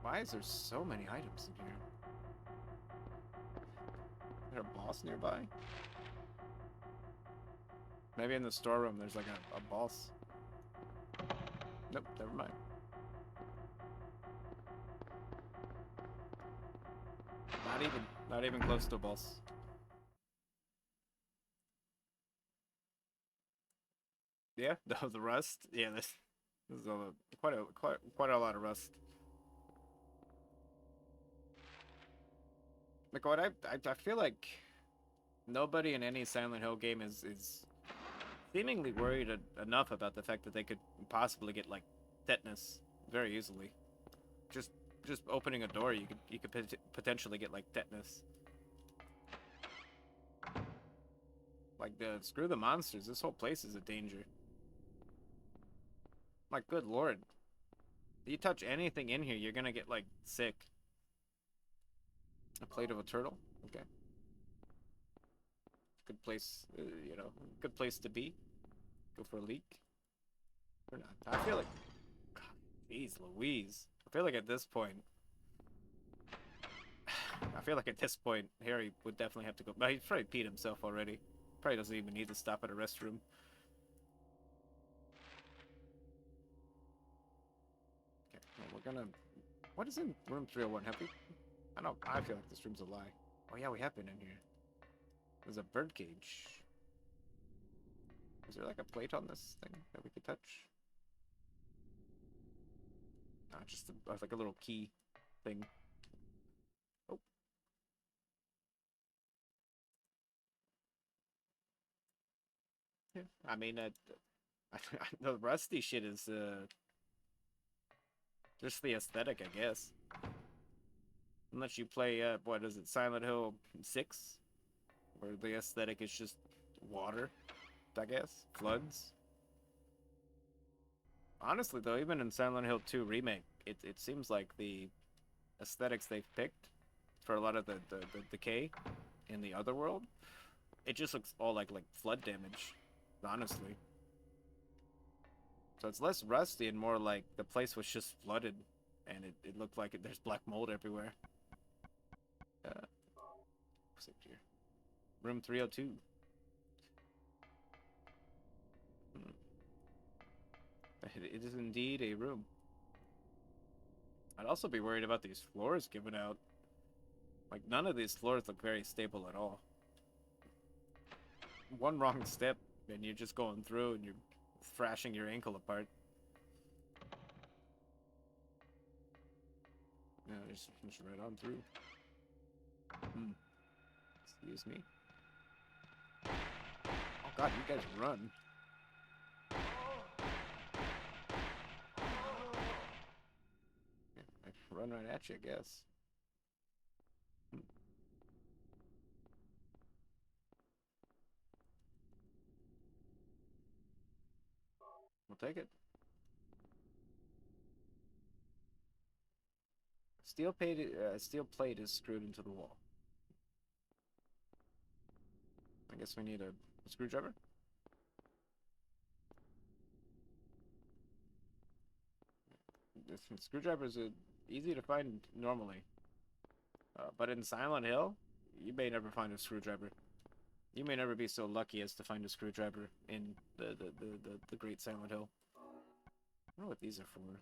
Speaker 1: Why is there so many items in here? Is there a boss nearby? Maybe in the storeroom there's like a boss. Nope, never mind. Not even close to a boss. Yeah, the rust. Yeah, this is quite a lot of rust. Like what I feel like nobody in any Silent Hill game is seemingly worried enough about the fact that they could possibly get like tetanus very easily. Just opening a door, you could potentially get like tetanus. Like screw the monsters. This whole place is a danger. Like good lord, if you touch anything in here, you're gonna get like sick. A plate of a turtle. Okay. Good place. You know, good place to be. Go for a leak. Or not. I feel like... Jeez Louise. I feel like at this point... I feel like at this point, Harry would definitely have to go... But he's probably peed himself already. Probably doesn't even need to stop at a restroom. Okay, well, we're gonna... What is in room 301? Have we... I feel like this room's a lie. Oh yeah, we have been in here. There's a birdcage. Is there like a plate on this thing that we could touch? Just like a little key thing. Oh. Yeah, I mean, the rusty shit is just the aesthetic, I guess. Unless you play, what is it, Silent Hill 6? Where the aesthetic is just water, I guess? Floods? Honestly, though, even in Silent Hill 2 Remake, it seems like the aesthetics they've picked for a lot of the decay in the other world, it just looks all like flood damage, honestly. So it's less rusty and more like the place was just flooded, and it looked like there's black mold everywhere. What's it here? Room 302. It is indeed a room. I'd also be worried about these floors giving out. Like, none of these floors look very stable at all. One wrong step, and you're just going through, and you're thrashing your ankle apart. Yeah, just right on through. Excuse me. Oh god, you guys run. Yeah, I run right at you, I guess. We'll take it. Steel plate is screwed into the wall. I guess we need a screwdriver. Screwdrivers are easy to find normally, but in Silent Hill, you may never find a screwdriver. You may never be so lucky as to find a screwdriver in the Great Silent Hill. I don't know what these are for.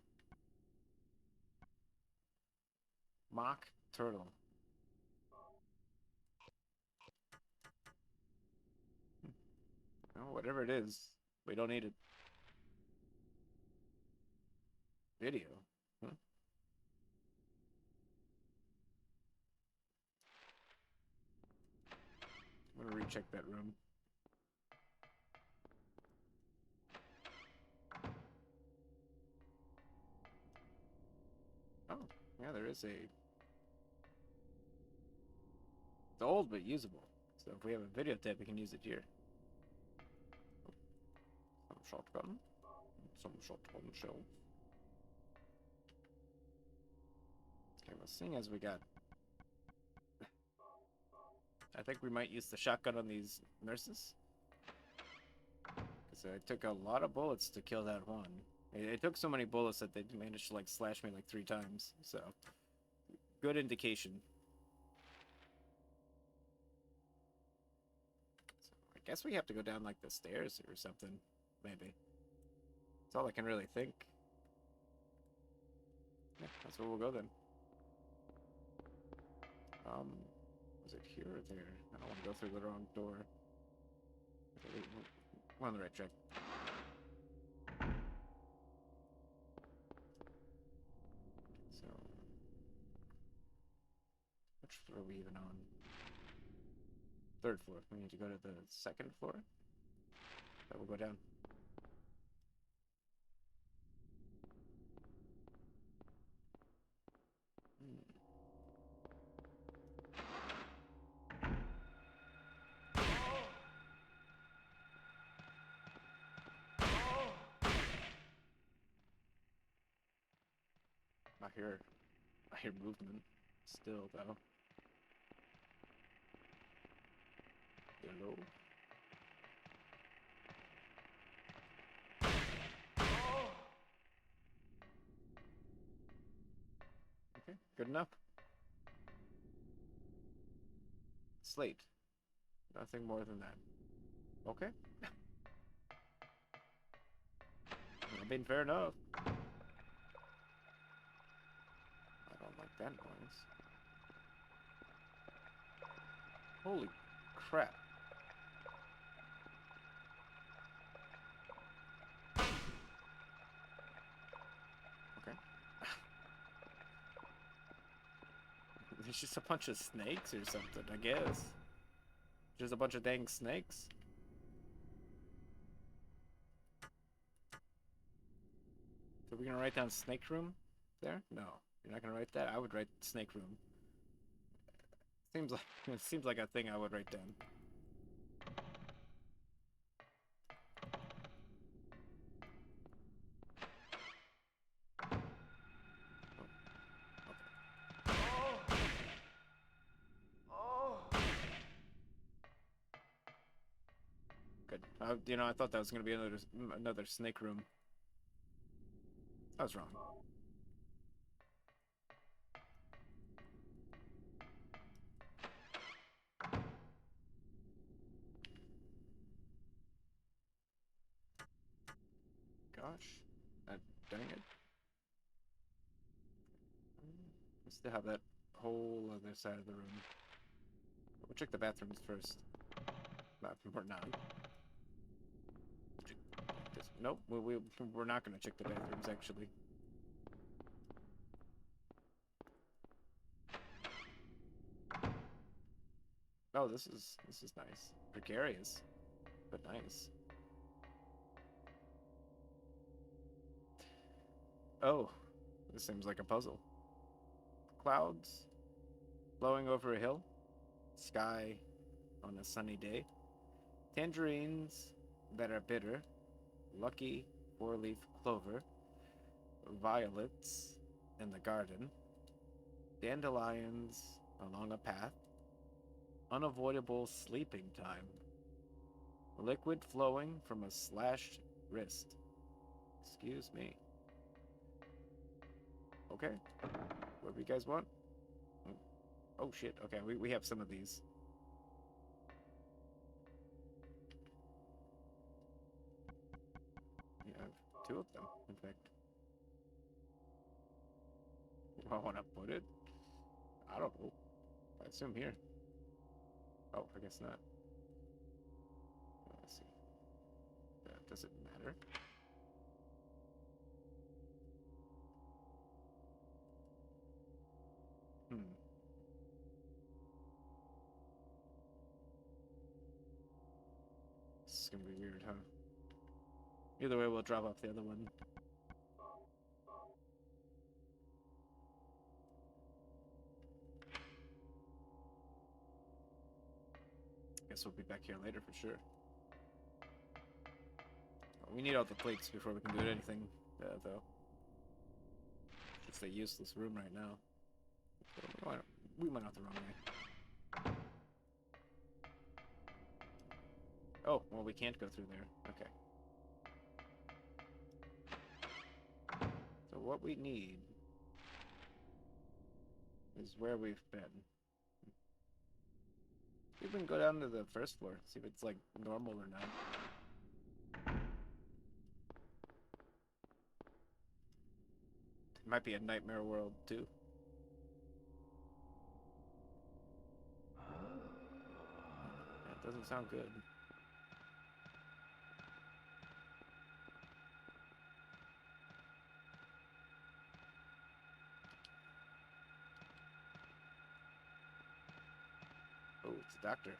Speaker 1: Mock turtle. Oh, whatever it is, we don't need it. Video. Huh? I'm gonna recheck that room. Oh, yeah, there is a... It's old, but usable. So if we have a videotape, we can use it here. Some shotgun. Some shotgun shell. Okay, well, seeing as we got... I think we might use the shotgun on these nurses. Because it took a lot of bullets to kill that one. It took so many bullets that they managed to, like, slash me like 3 times. So, good indication. So, I guess we have to go down, like, the stairs or something. Maybe. That's all I can really think. Yeah, that's where we'll go then. Was it here or there? I don't want to go through the wrong door. Okay, we're on the right track. So, which floor are we even on? 3rd floor. We need to go to the 2nd floor. That will go down. I hear movement still though. Hello. Okay, good enough. Slate. Nothing more than that. Okay. I mean, fair enough. I don't like that noise. Holy crap. Okay. There's just a bunch of snakes or something, I guess. Just a bunch of dang snakes. So we're gonna write down snake room there? No. You're not gonna write that? I would write snake room. Seems like it seems like a thing I would write down. Good. You know, I thought that was gonna be another snake room. I was wrong. Gosh. Dang it. I still have that whole other side of the room. We'll check the bathrooms first. Or not. Nope, we're not gonna check the bathrooms, actually. Oh, this is nice. Precarious, but nice. Oh, this seems like a puzzle. Clouds blowing over a hill, sky on a sunny day, tangerines that are bitter, lucky four-leaf clover, violets in the garden, dandelions along a path, unavoidable sleeping time, liquid flowing from a slashed wrist. Excuse me. Okay. What do you guys want? Oh shit. Okay, we have some of these. We have two of them, in fact. Where I want to put it? I don't know. I assume here. Oh, I guess not. Let's see. Does it matter? Hmm. This is gonna be weird, huh? Either way, we'll drop off the other one. Guess we'll be back here later for sure. We need all the plates before we can do anything, though. It's a useless room right now. We went out the wrong way. Oh, well, we can't go through there. Okay. So what we need is where we've been. We can go down to the first floor, see if it's, like, normal or not. It might be a nightmare world, too. That doesn't sound good. Oh, it's a doctor.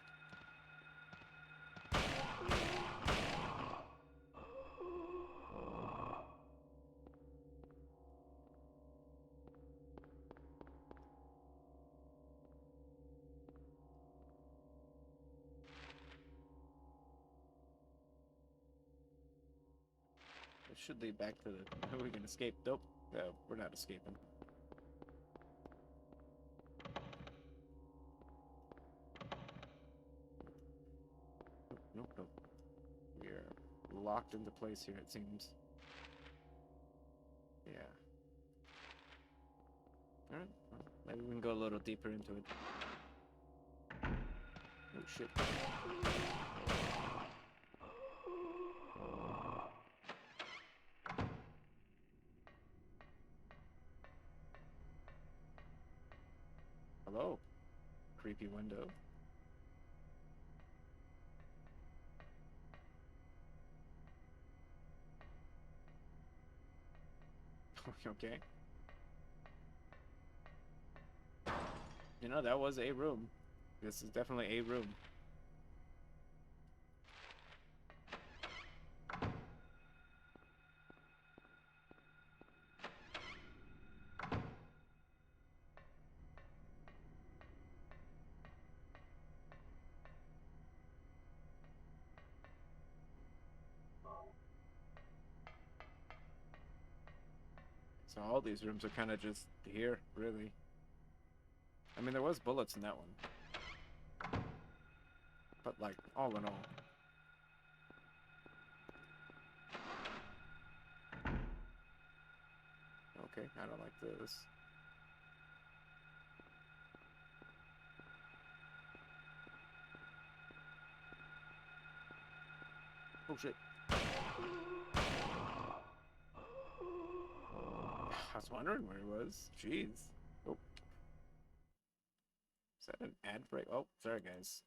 Speaker 1: It should lead back to the... We can escape. Nope. We're not escaping. Nope, nope. We are locked into place here, it seems. Yeah. Alright. Maybe we can go a little deeper into it. Oh shit. Hello. Creepy window. Okay. You know, that was a room. This is definitely a room. So all these rooms are kind of just here, really. I mean, there was bullets in that one. But, like, all in all. Okay, I don't like this. Oh shit. I was wondering where he was. Jeez. Oh. Is that an ad break? Oh, sorry guys.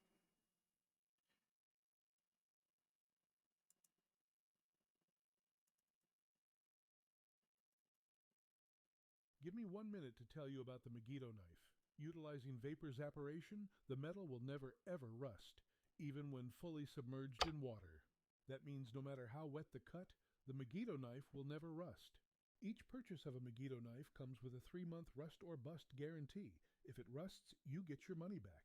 Speaker 2: Give me 1 minute to tell you about the Megiddo knife. Utilizing vapor evaporation, the metal will never ever rust, even when fully submerged in water. That means no matter how wet the cut, the Megiddo knife will never rust. Each purchase of a Megiddo knife comes with a 3-month rust or bust guarantee. If it rusts, you get your money back.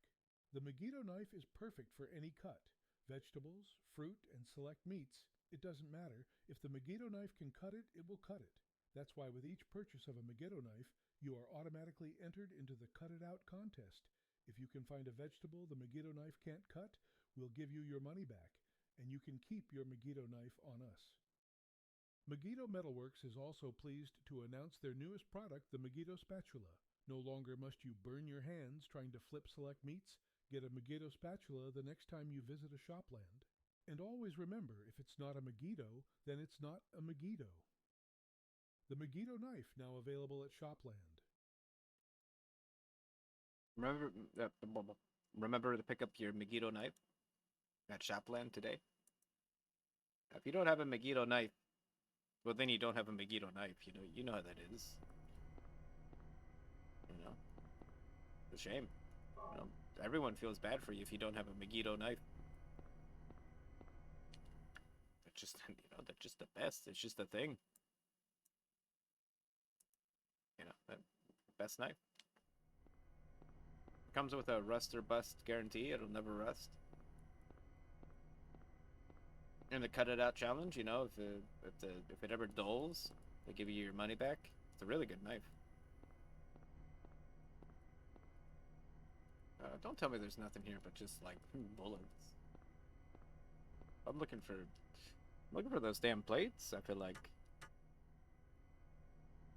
Speaker 2: The Megiddo knife is perfect for any cut. Vegetables, fruit, and select meats. It doesn't matter. If the Megiddo knife can cut it, it will cut it. That's why with each purchase of a Megiddo knife, you are automatically entered into the Cut It Out contest. If you can find a vegetable the Megiddo knife can't cut, we'll give you your money back, and you can keep your Megiddo knife on us. Megiddo Metalworks is also pleased to announce their newest product, the Megiddo Spatula. No longer must you burn your hands trying to flip select meats. Get a Megiddo Spatula the next time you visit a Shopland. And always remember, if it's not a Megiddo, then it's not a Megiddo. The Megiddo knife, now available at Shopland.
Speaker 1: Remember, remember to pick up your Megiddo knife at Shopland today? If you don't have a Megiddo knife, well then you don't have a Megiddo knife, you know how that is. You know? It's a shame. You know, everyone feels bad for you if you don't have a Megiddo knife. They're just, they're just the best. It's just a thing. The best knife. Comes with a rust or bust guarantee. It'll never rust. And the cut it out challenge, if it ever dulls, they give you your money back. It's a really good knife. Don't tell me there's nothing here but just like bullets. I'm looking for those damn plates. I feel like.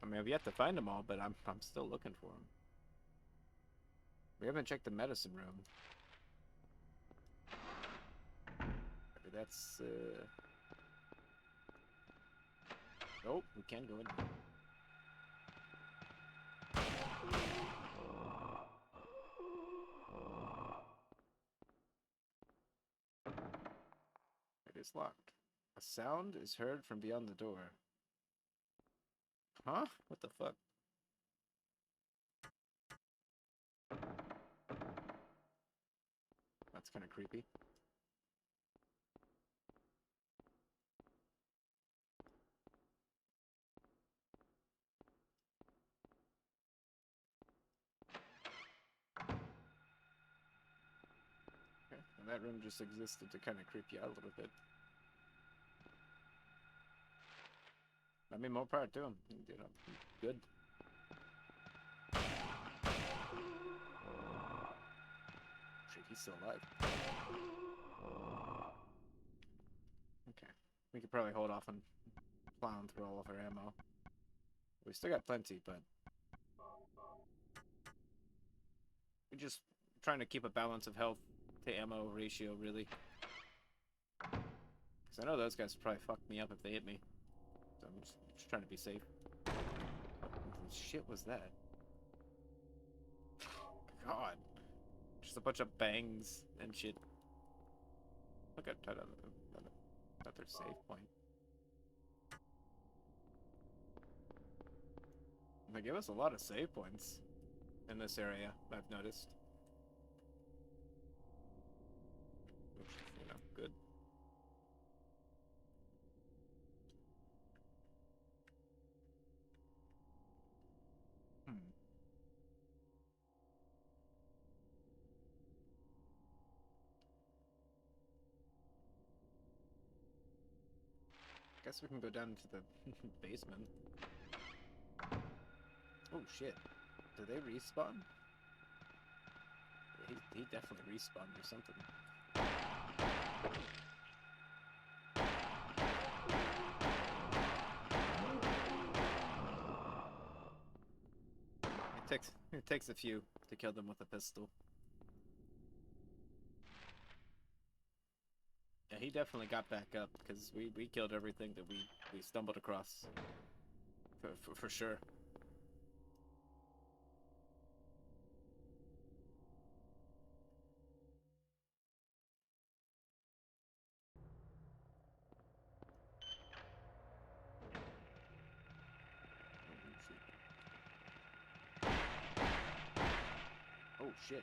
Speaker 1: I mean, I've yet to find them all, but I'm still looking for them. We haven't checked the medicine room. Maybe that's. Oh, we can go in. It is locked. A sound is heard from beyond the door. Huh? What the fuck? That's kind of creepy. Okay, and that room just existed to kind of creep you out a little bit. I mean, more power to him. Good. Shit, he's still alive. Okay. We could probably hold off on plowing through all of our ammo. We still got plenty, but... just trying to keep a balance of health to ammo ratio, really. Because I know those guys would probably fuck me up if they hit me. So I'm just trying to be safe. What the shit was that? God. Just a bunch of bangs and shit. Look at another save point. They give us a lot of save points in this area, I've noticed. Which is, you know, good. Guess we can go down into the basement. Oh shit. Do they respawn? He definitely respawned or something. It takes a few to kill them with a pistol. Yeah, he definitely got back up because we killed everything that we stumbled across. For sure. Oh shit.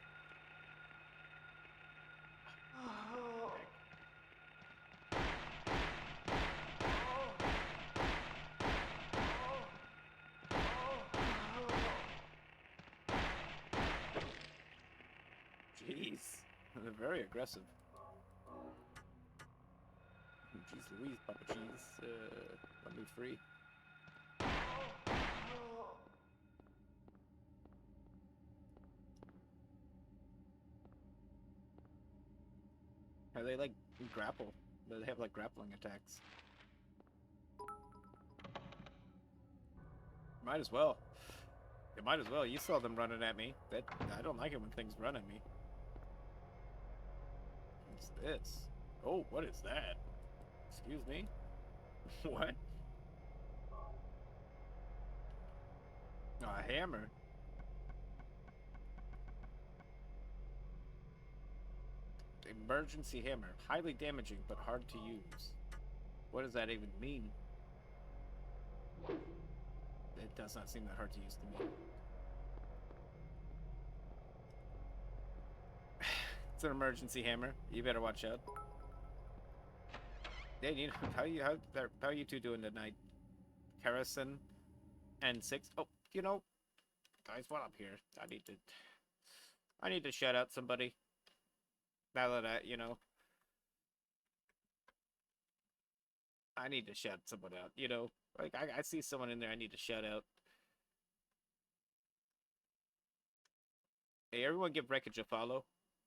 Speaker 1: Jeez. They're very aggressive. Jeez Louise, Papa Cheese. Let me free. Are they like grapple? They have like grappling attacks. Might as well. You might as well. You saw them running at me. I don't like it when things run at me. What's this? Oh, what is that? Excuse me? What? Oh, a hammer. Emergency hammer. Highly damaging, but hard to use. What does that even mean? It does not seem that hard to use to me. It's an emergency hammer. You better watch out. Yeah, you know, how are you two doing tonight? Harrison and Six. Oh, you know, guys, while I'm here, I need to shout out somebody. Now that you know, I need to shout someone out. You know, like I see someone in there I need to shout out. Hey, everyone, give Wreckage a follow.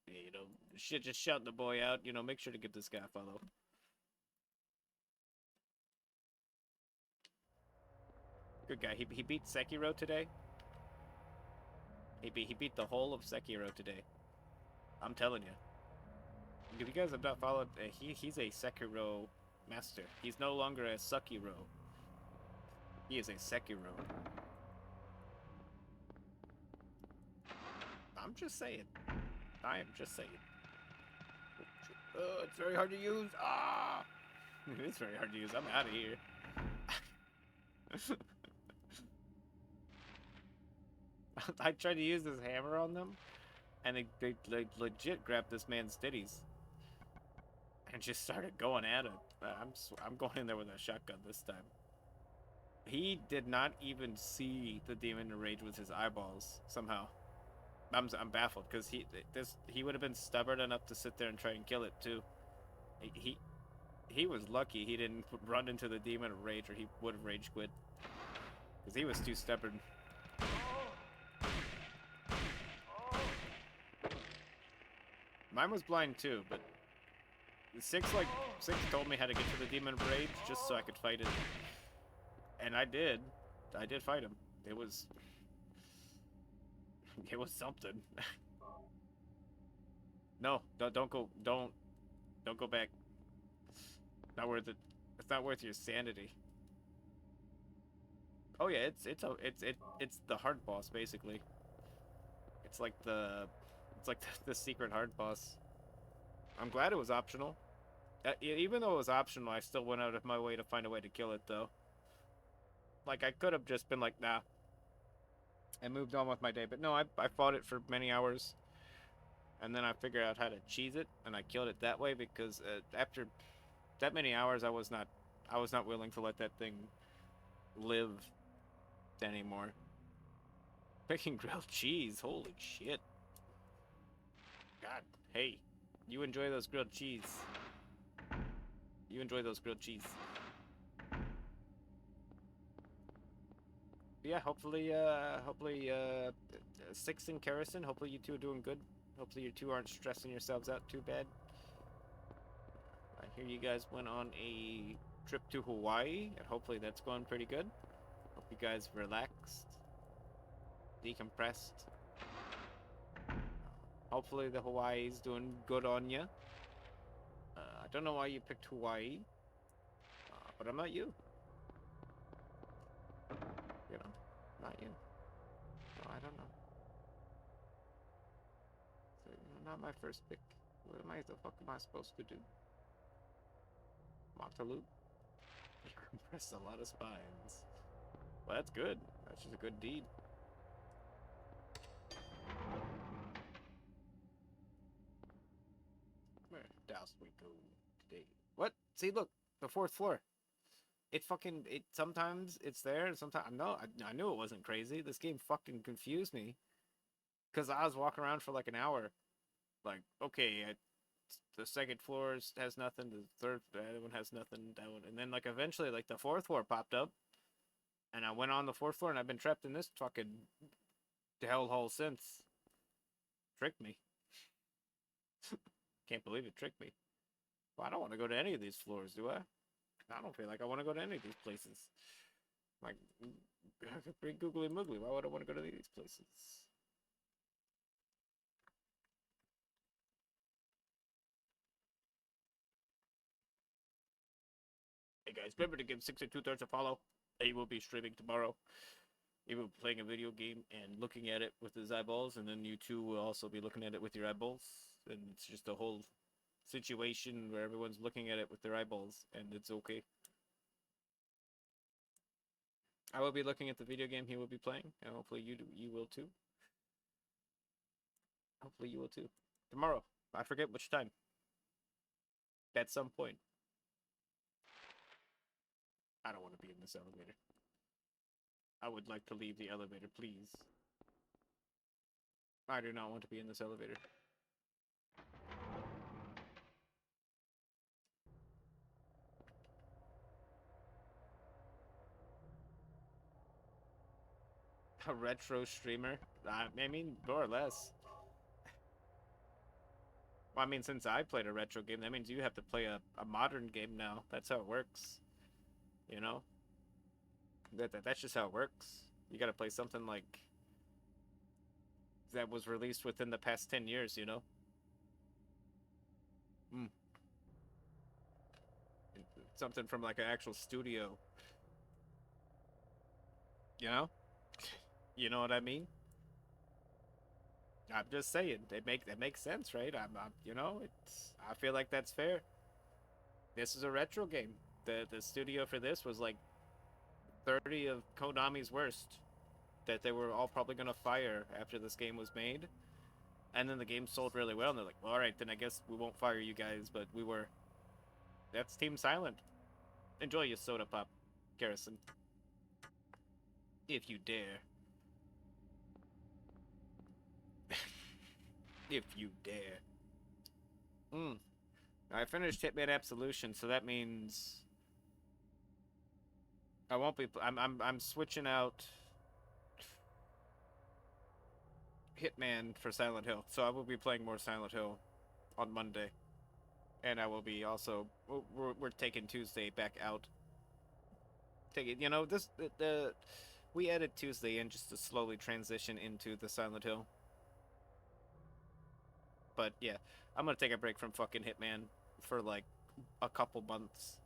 Speaker 1: Yeah, you know, shit, just shout the boy out. You know, make sure to give this guy a follow. Good guy. He beat Sekiro today. He beat the whole of Sekiro today. I'm telling you. If you guys have not followed, he's a Sekiro master. He's no longer a Sekiro. He is a Sekiro. I'm just saying. I am just saying. It's very hard to use. Ah! It's very hard to use. I'm out of here. I tried to use this hammer on them, and they legit grabbed this man's titties and just started going at it. I'm going in there with a shotgun this time. He did not even see the demon in rage with his eyeballs somehow. I'm baffled because he would have been stubborn enough to sit there and try and kill it too. He was lucky he didn't run into the demon of rage, or he would have rage quit because he was too stubborn. Mine was blind too, but Six told me how to get to the demon of rage just so I could fight it, and I did fight him. It was something. No, don't go back. Not worth it. It's not worth your sanity. Oh yeah, it's the hard boss basically. It's like the secret hard boss. I'm glad it was optional. Even though it was optional, I still went out of my way to find a way to kill it though. Like I could have just been like, nah, and moved on with my day. But no, I fought it for many hours, and then I figured out how to cheese it, and I killed it that way because after that many hours, I was not willing to let that thing live anymore. Making grilled cheese, holy shit! God, hey, you enjoy those grilled cheese? You enjoy those grilled cheese? Yeah, hopefully, Six and Kerrison, hopefully you two are doing good. Hopefully you two aren't stressing yourselves out too bad. I hear you guys went on a trip to Hawaii, and hopefully that's going pretty good. Hope you guys relaxed, decompressed. Hopefully the Hawaii's doing good on you. I don't know why you picked Hawaii, but I'm not you. You know, not you. No, I don't know. So, not my first pick. What am the fuck am I supposed to do? Montaloo? You compressed a lot of spines. Well, that's good. That's just a good deed. Where douse we go today? What? See, look, the fourth floor. It sometimes it's there, and sometimes no. I knew it wasn't crazy. This game fucking confused me, cause I was walking around for like an hour, like okay, the second floor has nothing, the third the other one has nothing, that one, and then like eventually like the fourth floor popped up, and I went on the fourth floor, and I've been trapped in this fucking hellhole since. Tricked me. Can't believe it tricked me. Well, I don't want to go to any of these floors, do I? I don't feel like I want to go to any of these places. Like, pretty googly moogly. Why would I want to go to these places? Hey guys, remember to give 6 2/3 a follow. He will be streaming tomorrow. He will be playing a video game and looking at it with his eyeballs, and then you two will also be looking at it with your eyeballs. And it's just a whole situation where everyone's looking at it with their eyeballs, and it's okay. I will be looking at the video game he will be playing, and hopefully you will too. Hopefully you will too. Tomorrow. I forget which time. At some point. I don't want to be in this elevator. I would like to leave the elevator, please. I do not want to be in this elevator. A retro streamer? I mean, more or less. Well, I mean, since I played a retro game, that means you have to play a modern game now. That's how it works. You know? That's just how it works. You gotta play something like that was released within the past 10 years, you know? Something from like an actual studio. You know? You know what I mean? I'm just saying, that makes sense, right? you know, I feel like that's fair. This is a retro game. The studio for this was like 30 of Konami's worst that they were all probably gonna fire after this game was made. And then the game sold really well, and they're like, well, all right, then I guess we won't fire you guys, but we were. That's Team Silent. Enjoy your soda pop, Garrison. If you dare. If you dare. I finished Hitman Absolution, so that means I won't be. I'm switching out Hitman for Silent Hill, so I will be playing more Silent Hill on Monday, and I will be also. We're taking Tuesday back out. You know, we added Tuesday in just to slowly transition into the Silent Hill. But yeah, I'm gonna take a break from fucking Hitman for like a couple months,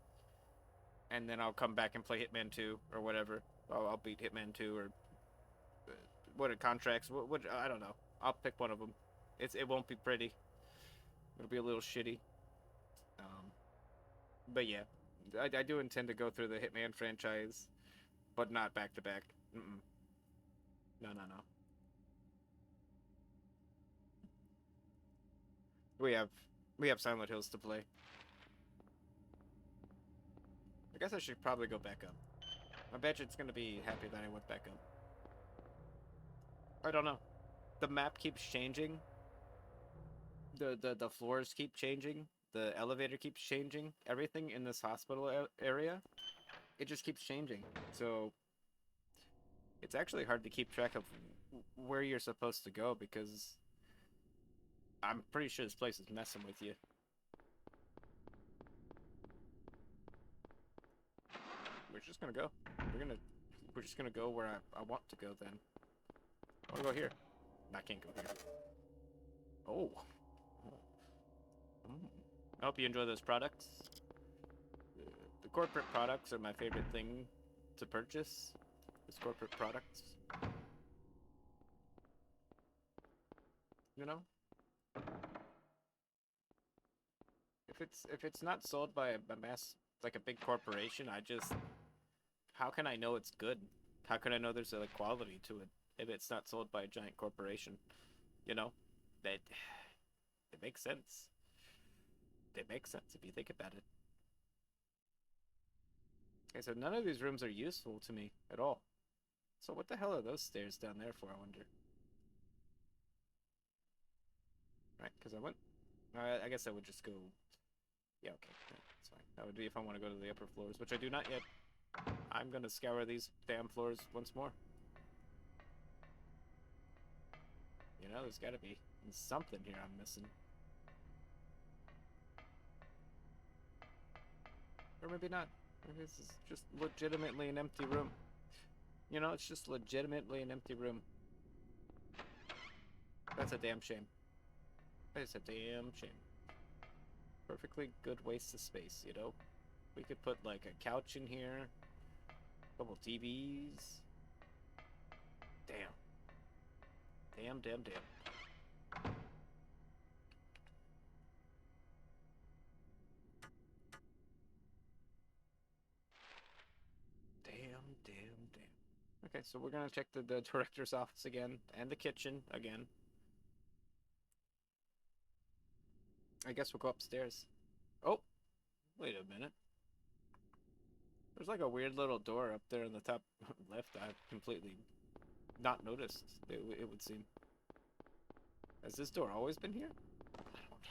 Speaker 1: and then I'll come back and play Hitman 2 or whatever. I'll beat Hitman 2 or what are contracts? What I don't know. I'll pick one of them. It won't be pretty. It'll be a little shitty. But yeah, I do intend to go through the Hitman franchise, but not back to back. Mm-mm. No, no, no. We have we have Silent Hills to play. I guess I should probably go back up. I bet you it's gonna be happy that I went back up. I don't know. The map keeps changing. The floors keep changing. The elevator keeps changing. Everything in this hospital area, it just keeps changing. So it's actually hard to keep track of where you're supposed to go because I'm pretty sure this place is messing with you. We're just gonna go. We're just gonna go where I want to go then. I wanna go here. I can't go here. Oh. I hope you enjoy those products. The corporate products are my favorite thing to purchase. Those corporate products. You know? If it's not sold by a mass, like a big corporation, how can I know it's good? How can I know there's a quality to it if it's not sold by a giant corporation? You know? That it makes sense. It makes sense if you think about it. Okay, so none of these rooms are useful to me at all. So what the hell are those stairs down there for, I wonder? Right, because I went... I guess I would just go... Yeah, okay, yeah, that's fine. That would be if I want to go to the upper floors, which I do not yet. I'm gonna scour these damn floors once more. You know, there's gotta be something here I'm missing. Or maybe not. Maybe this is just legitimately an empty room. You know, it's just legitimately an empty room. That's a damn shame. It's a damn shame. Perfectly good waste of space, you know? We could put, like, a couch in here. A couple TVs. Damn. Damn, damn, damn. Damn, damn, damn. Okay, so we're gonna check the director's office again, and the kitchen again. I guess we'll go upstairs. Oh! Wait a minute. There's like a weird little door up there in the top left I've completely not noticed, it would seem. Has this door always been here?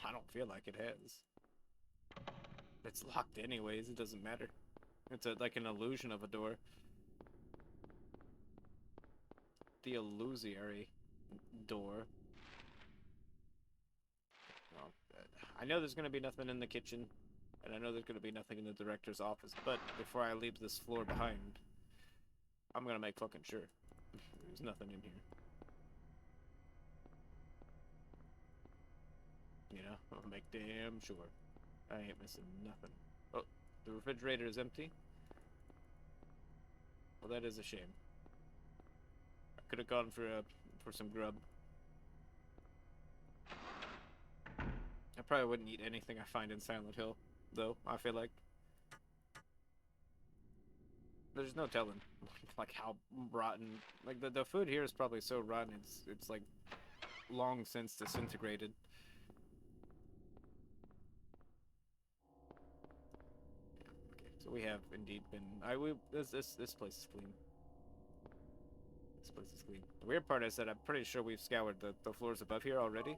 Speaker 1: I don't feel like it has. It's locked anyways, it doesn't matter. It's like an illusion of a door. The illusory door. Well, I know there's gonna be nothing in the kitchen, and I know there's gonna be nothing in the director's office, but before I leave this floor behind, I'm gonna make fucking sure there's nothing in here. You know, I'll make damn sure I ain't missing nothing. Oh, the refrigerator is empty. Well, that is a shame. I could have gone for some grub. I probably wouldn't eat anything I find in Silent Hill, though. I feel like there's no telling, like how rotten. Like the food here is probably so rotten. It's like long since disintegrated. Okay, so we have indeed been. This place is clean. This place is clean. The weird part is that I'm pretty sure we've scoured the floors above here already.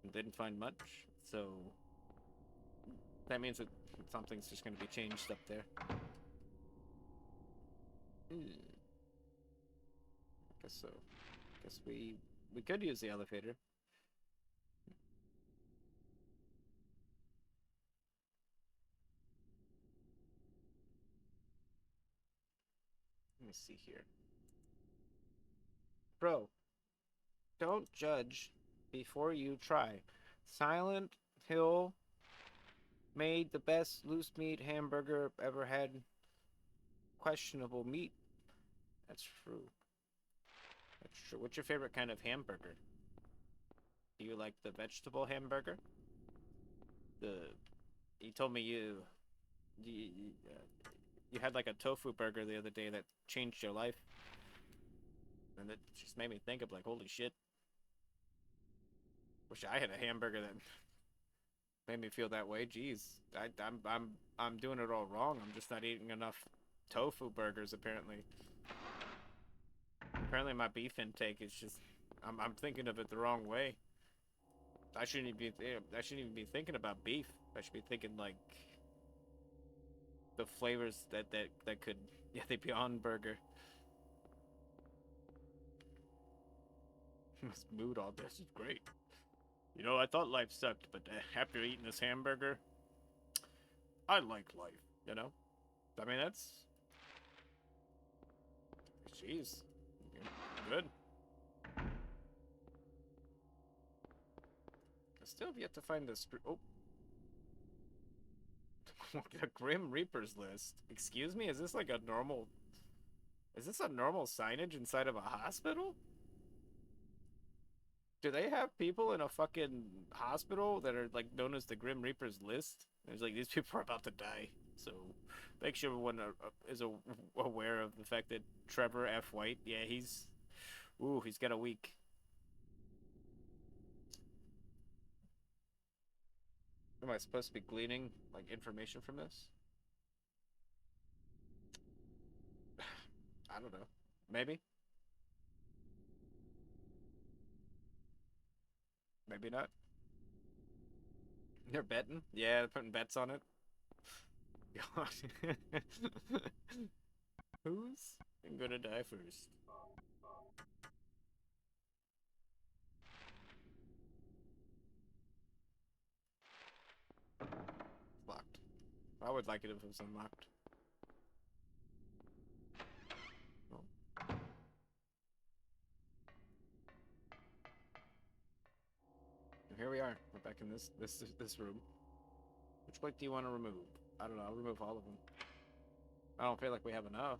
Speaker 1: And didn't find much, so that means that something's just going to be changed up there. Guess so. Guess we could use the elevator. Let me see here. Bro, don't judge before you try. Silent Hill made the best loose meat hamburger ever had. Questionable meat. That's true. That's true. What's your favorite kind of hamburger? Do you like the vegetable hamburger? You told me you, you had like a tofu burger the other day that changed your life. And it just made me think of like, holy shit. Wish I had a hamburger that made me feel that way. Jeez, I'm doing it all wrong. I'm just not eating enough tofu burgers apparently. Apparently my beef intake is just I'm thinking of it the wrong way. I shouldn't even be thinking about beef. I should be thinking like the flavors that could the Beyond Burger. This mood all this is great. You know, I thought life sucked, but after eating this hamburger, I like life. You know, I mean that's jeez, good. I still have yet to find this. Oh. A Grim Reaper's list. Excuse me? Is this like a normal... Is this a normal signage inside of a hospital? Do they have people in a fucking hospital that are like known as the Grim Reaper's list? There's like, these people are about to die. So make sure everyone is aware of the fact that Trevor F. White, yeah, he's... Ooh, he's got a week. Am I supposed to be gleaning, like, information from this? I don't know. Maybe? Maybe not. They're betting? Yeah, they're putting bets on it. God. Who's gonna die first? Locked. I would like it if it was unlocked. Oh. Here we are. We're back in this room. Which plate do you want to remove? I don't know. I'll remove all of them. I don't feel like we have enough.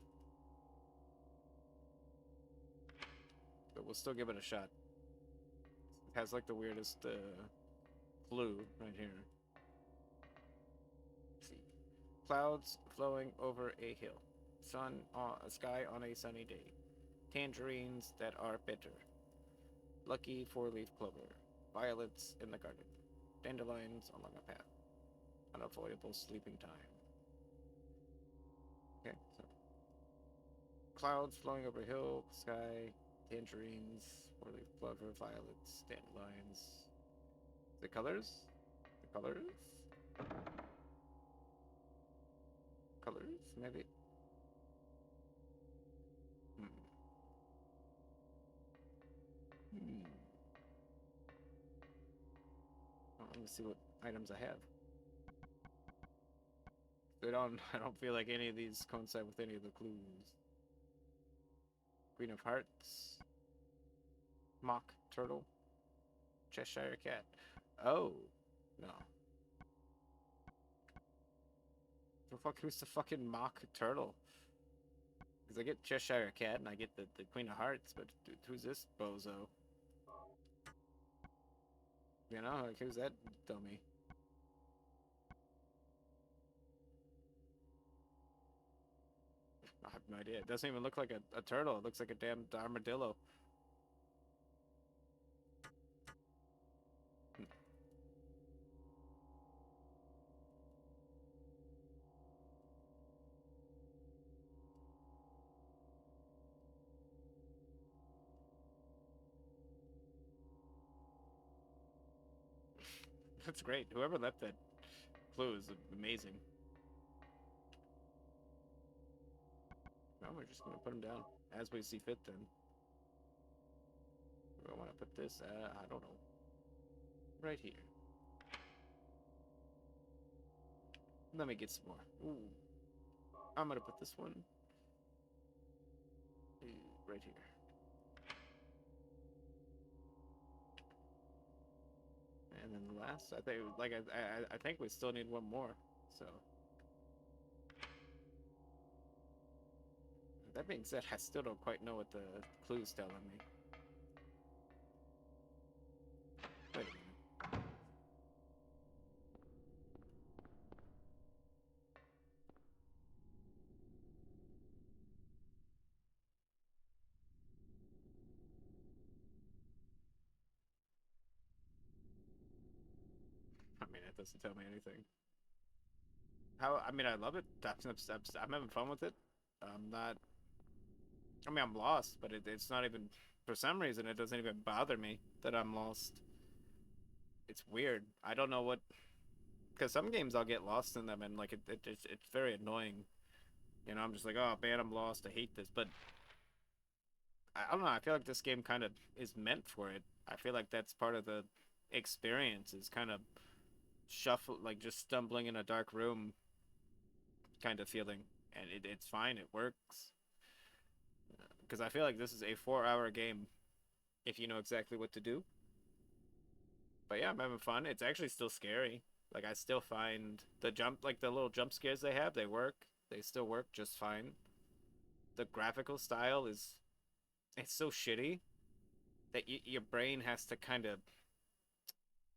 Speaker 1: But we'll still give it a shot. It has like the weirdest clue right here. Let's see. Clouds flowing over a hill. Sky on a sunny day. Tangerines that are bitter. Lucky four-leaf clover. Violets in the garden. Dandelions along a path. Unavoidable sleeping time. Okay, so clouds flowing over hill, sky, tangerines, four-leaf clover, violets, dandelions. The colors? The colors? Colors, maybe? Hmm. Well, let me see what items I have. I don't feel like any of these coincide with any of the clues. Queen of Hearts. Mock Turtle. Cheshire Cat. Oh. No. Who's the fucking Mock Turtle? Because I get Cheshire Cat and I get the Queen of Hearts, but dude, who's this bozo? You know, like, who's that dummy? I have no idea. It doesn't even look like a turtle. It looks like a damn armadillo. That's great. Whoever left that clue is amazing. No, we're just gonna put them down as we see fit then. Where do I want to put this? I don't know. Right here. Let me get some more. Ooh. I'm gonna put this one right here. And And then the last, I think, like I think we still need one more. So that being said, I still don't quite know what the clue's telling me. Wait a minute. I mean, it doesn't tell me anything. How? I mean, I love it. I'm having fun with it. I'm not. I mean, I'm lost, but it's not even. For some reason, it doesn't even bother me that I'm lost. It's weird. I don't know what. Because some games I'll get lost in them, and like it's very annoying. You know, I'm just like, oh man, I'm lost. I hate this. But I don't know. I feel like this game kind of is meant for it. I feel like that's part of the experience. Is kind of shuffle, like just stumbling in a dark room, kind of feeling, and it's fine. It works. Because I feel like this is a 4-hour game if you know exactly what to do. But yeah, I'm having fun. It's actually still scary. Like I still find like the little jump scares they have, they work. They still work just fine. The graphical style is it's so shitty that your brain has to kind of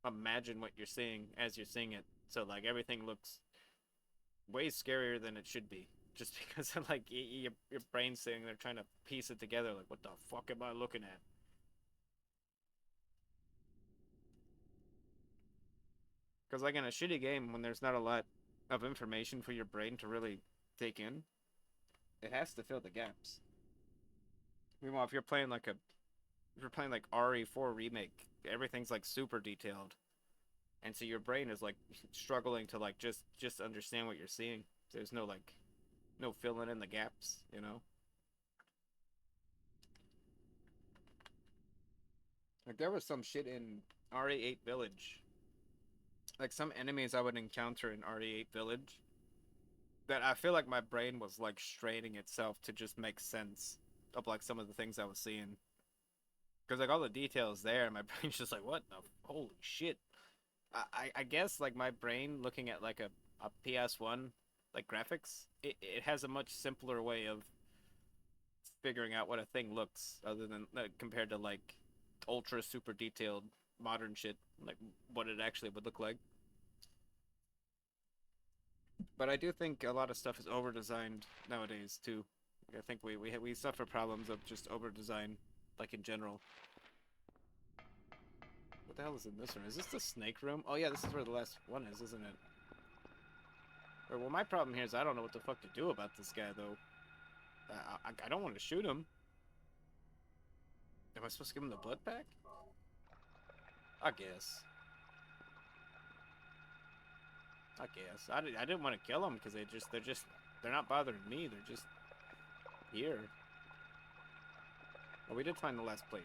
Speaker 1: imagine what you're seeing as you're seeing it. So like everything looks way scarier than it should be. Just because of like your brain's sitting there trying to piece it together. Like what the fuck am I looking at? Because like in a shitty game, when there's not a lot of information for your brain to really take in, it has to fill the gaps. Meanwhile, if you're playing like RE4 remake, everything's like super detailed, and so your brain is like struggling to like just understand what you're seeing. There's no like no filling in the gaps, you know. Like there was some shit in RE8 Village, like some enemies I would encounter in RE8 Village that I feel like my brain was like straining itself to just make sense of like some of the things I was seeing. Because like all the details there, and my brain's just like, what the holy shit. I guess like my brain looking at like a PS1 like graphics, it has a much simpler way of figuring out what a thing looks other than compared to like ultra super detailed modern shit, like what it actually would look like. But I do think a lot of stuff is over designed nowadays too. I think we suffer problems of just over design, like in general. What the hell is in this room? Is this the snake room? Oh yeah, this is where the last one is, isn't it? Or well, my problem here is I don't know what the fuck to do about this guy though. I don't want to shoot him. Am I supposed to give him the blood pack? I guess. I didn't want to kill them because they're not bothering me. They're just here. Oh, we did find the last plate.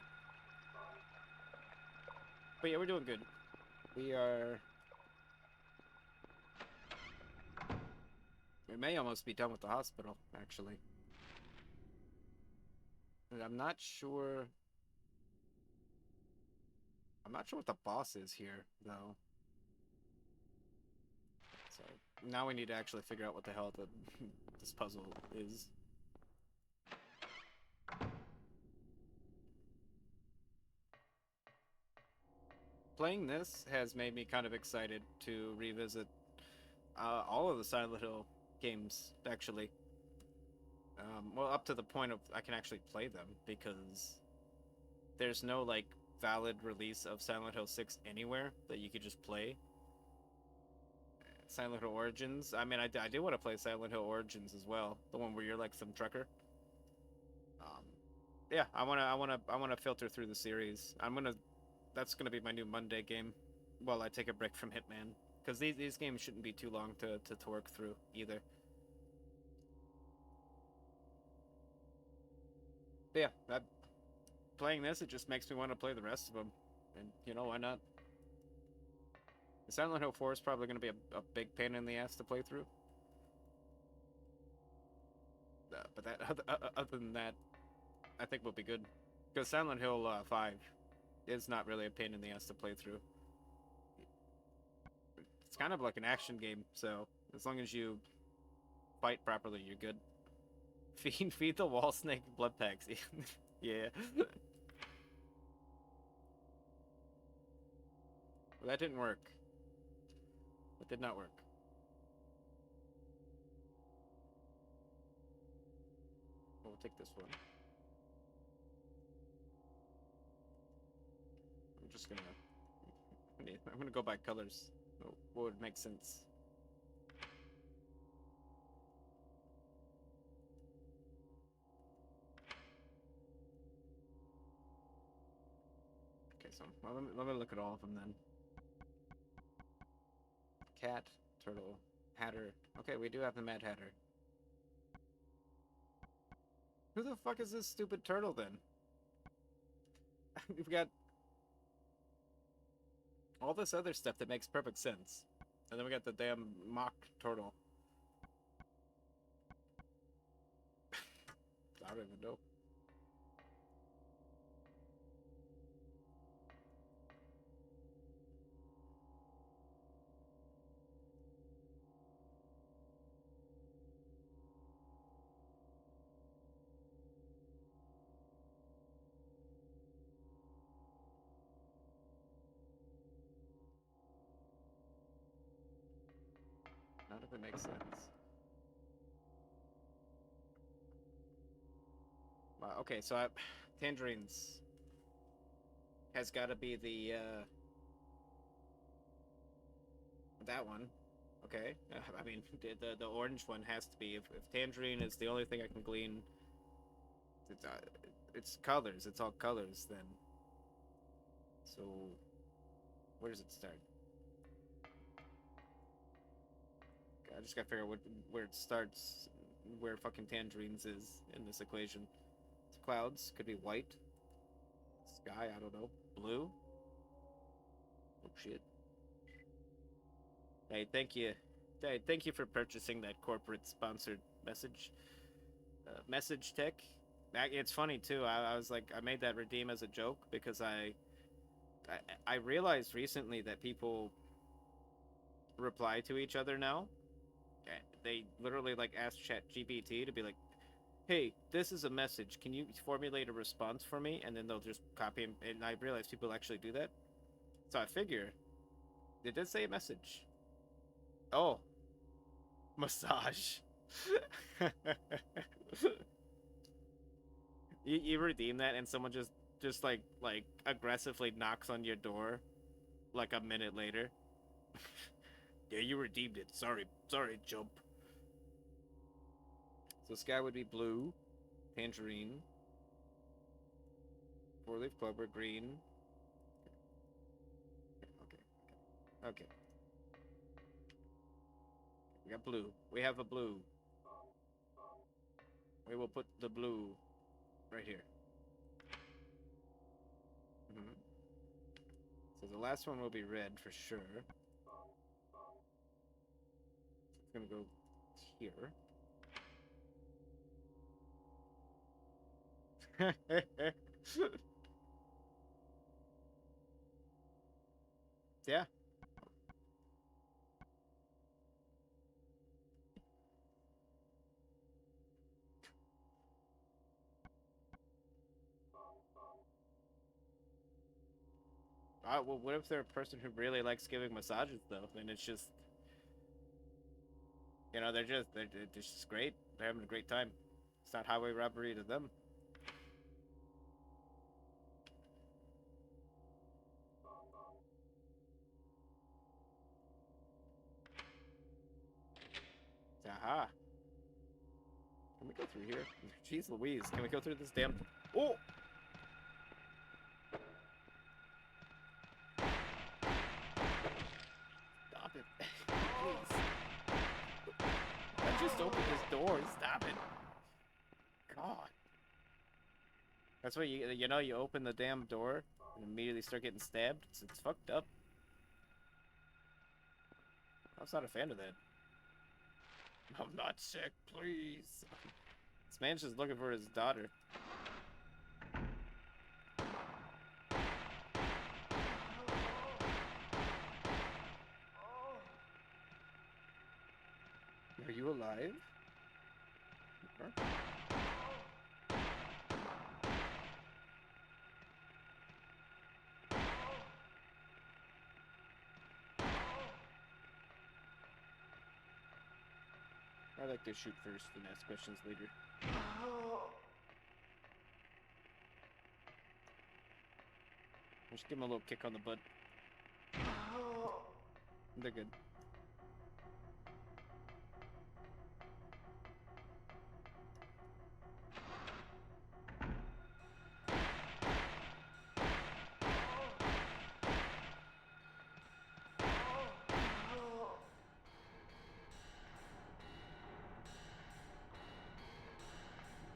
Speaker 1: But yeah, we're doing good. We are. We may almost be done with the hospital, actually. I'm not sure. I'm not sure what the boss is here, though. So now we need to actually figure out what the hell this puzzle is. Playing this has made me kind of excited to revisit all of the Silent Hill games, actually. Well, up to the point of I can actually play them because there's no like valid release of Silent Hill 6 anywhere that you could just play. Silent Hill Origins. I mean, I do want to play Silent Hill Origins as well, the one where you're like some trucker. Um, yeah, I wanna filter through the series. That's gonna be my new Monday game, while I take a break from Hitman, because these games shouldn't be too long to work through either. But yeah, playing this it just makes me want to play the rest of them, and you know why not? Silent Hill 4 is probably gonna be a big pain in the ass to play through. But that other than that, I think we'll be good. Because Silent Hill 5 is not really a pain in the ass to play through. It's kind of like an action game, so as long as you fight properly, you're good. Feed the wall snake blood packs. Yeah. Well, that didn't work. That did not work. We'll take this one. I'm just gonna... I'm gonna go by colors. What would make sense? Okay, so well, let me look at all of them then. Cat, turtle, Hatter. Okay, we do have the Mad Hatter. Who the fuck is this stupid turtle then? We've got all this other stuff that makes perfect sense. And then we got the damn mock turtle. I don't even know. None of it makes sense. Wow, okay, so Tangerines has got to be the, that one. Okay, I mean, the orange one has to be. If Tangerine is the only thing I can glean, it's colors. It's all colors then. So, where does it start? I just gotta figure out where it starts, where fucking Tangerines is in this equation. Clouds could be white. Sky, I don't know. Blue. Oh shit. Hey, thank you. Hey, thank you for purchasing that corporate sponsored message. Message tech. It's funny too. I was like, I made that redeem as a joke because I realized recently that people reply to each other now. They literally like ask ChatGPT to be like, hey, this is a message. Can you formulate a response for me? And then they'll just copy him. And I realized people actually do that. So I figure, it did say a message. Oh, massage. you redeem that, and someone just like aggressively knocks on your door, like a minute later. Yeah, you redeemed it. Sorry, jump. So sky would be blue, tangerine, four-leaf clover, green. Okay. We got blue. We have a blue. We will put the blue right here. So the last one will be red for sure. It's gonna go here. Yeah. Well, what if they're a person who really likes giving massages, though? And it's just, you know, they're just great. They're having a great time. It's not highway robbery to them. Aha. Can we go through here? Jeez Louise, can we go through this damn... Oh! Stop it. Please. I just opened this door. Stop it. God. That's why you know, you open the damn door and immediately start getting stabbed. It's fucked up. I was not a fan of that. I'm not sick, please. This man's just looking for his daughter. Are you alive? Huh? I like to shoot first and ask questions later. Just give him a little kick on the butt. They're good.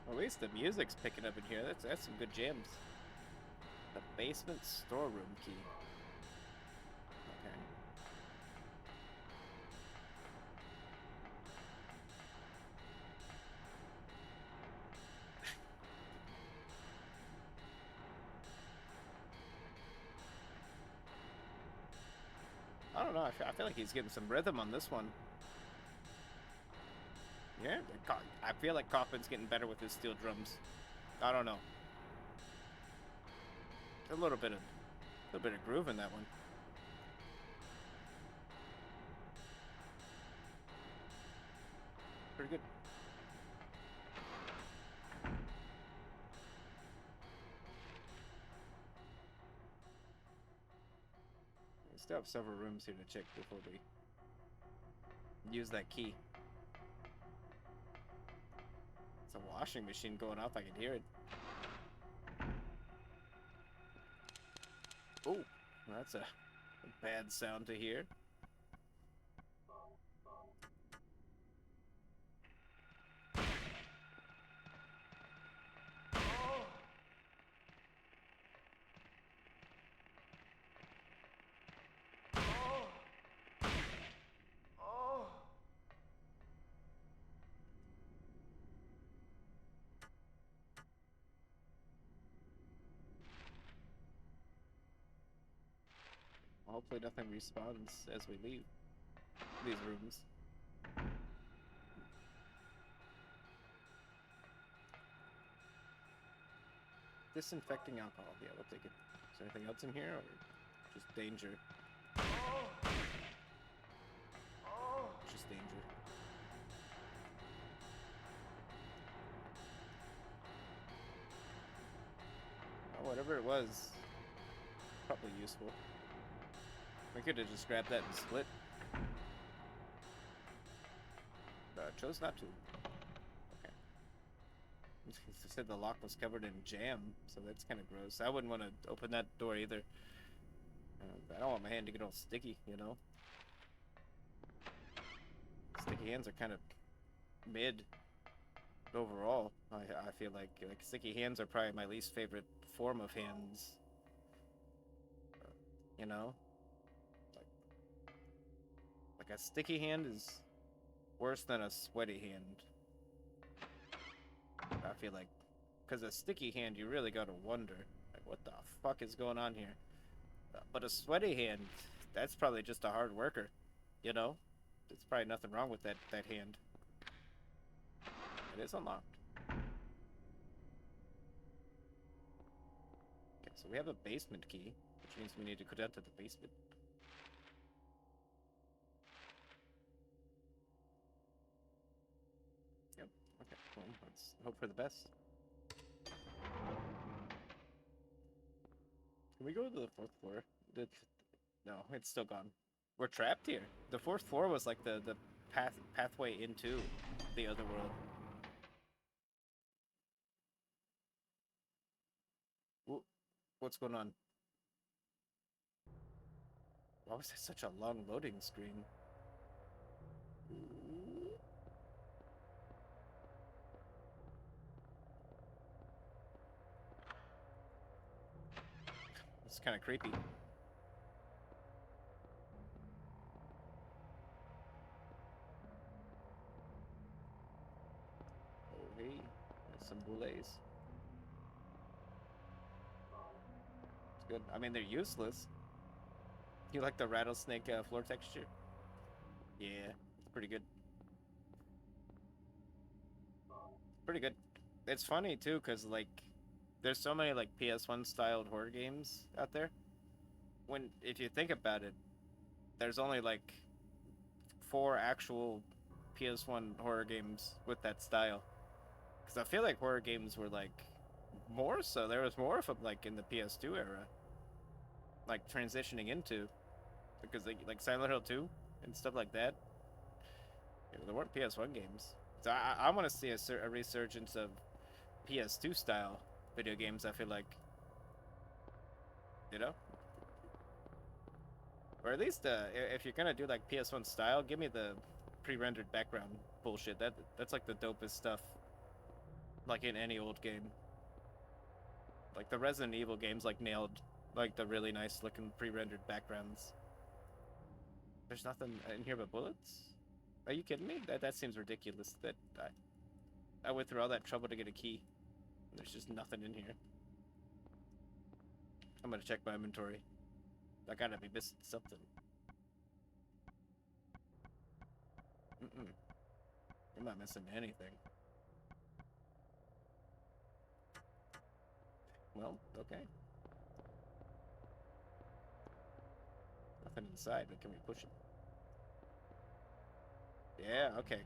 Speaker 1: At least the music's picking up in here. That's some good jams. The basement storeroom key. Okay. I don't know. I feel like he's getting some rhythm on this one. Yeah, I feel like Kaufman's getting better with his steel drums. I don't know. A little bit of groove in that one. Pretty good. We still have several rooms here to check before we use that key. It's a washing machine going off. I can hear it. Oh, that's a bad sound to hear. Hopefully nothing respawns as we leave these rooms. Disinfecting alcohol. Yeah, we'll take it. Is there anything else in here, or just danger? Just danger. Oh, whatever it was, probably useful. We could have just grabbed that and split. But chose not to. Okay. They said the lock was covered in jam, so that's kind of gross. I wouldn't want to open that door either. I don't want my hand to get all sticky, you know? Sticky hands are kind of mid overall. I feel like sticky hands are probably my least favorite form of hands. You know? Like a sticky hand is worse than a sweaty hand. I feel like, because a sticky hand, you really gotta wonder, like, what the fuck is going on here? But a sweaty hand, that's probably just a hard worker, you know? There's probably nothing wrong with that hand. It is unlocked. Okay, so we have a basement key, which means we need to go down to the basement. Yep, okay, well, let's hope for the best. Can we go to the 4th floor? No, it's still gone. We're trapped here. The 4th floor was like the pathway into the other world. What's going on? Why was that such a long loading screen? It's kind of creepy. Oh, hey, there's some boulets. It's good. I mean, they're useless. You like the rattlesnake floor texture? Yeah, it's pretty good. pretty good. It's funny too, cause like, there's so many like PS1 styled horror games out there. When if you think about it, there's only like 4 actual PS1 horror games with that style. Cause I feel like horror games were like more so. There was more of them like in the PS2 era, like transitioning into, because like Silent Hill 2 and stuff like that. You know, there weren't PS1 games. So I want to see a resurgence of PS2 style video games. I feel like, you know, or at least if you're gonna do like PS1 style, give me the pre-rendered background bullshit. That's like the dopest stuff. Like in any old game, like the Resident Evil games, like nailed like the really nice looking pre-rendered backgrounds. There's nothing in here but bullets. Are you kidding me? That seems ridiculous. That I went through all that trouble to get a key. There's just nothing in here. I'm gonna check my inventory. I gotta be missing something. I'm not missing anything. Well, okay. Nothing inside, but can we push it? Yeah, okay.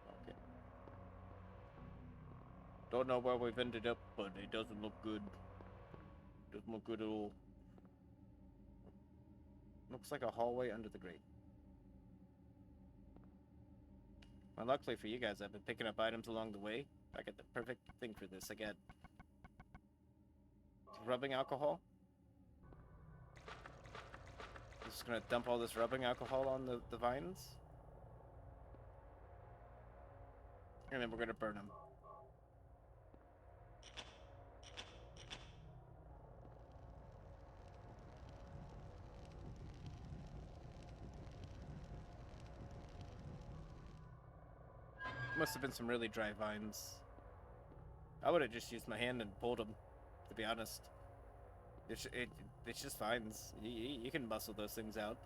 Speaker 1: Okay. Don't know where we've ended up, but it doesn't look good. Doesn't look good at all. Looks like a hallway under the grate. Well, luckily for you guys, I've been picking up items along the way. I got the perfect thing for this. I got rubbing alcohol. I'm just gonna dump all this rubbing alcohol on the vines. And then we're gonna burn them. Must have been some really dry vines. I would have just used my hand and pulled them, to be honest. It's just vines. You can muscle those things out.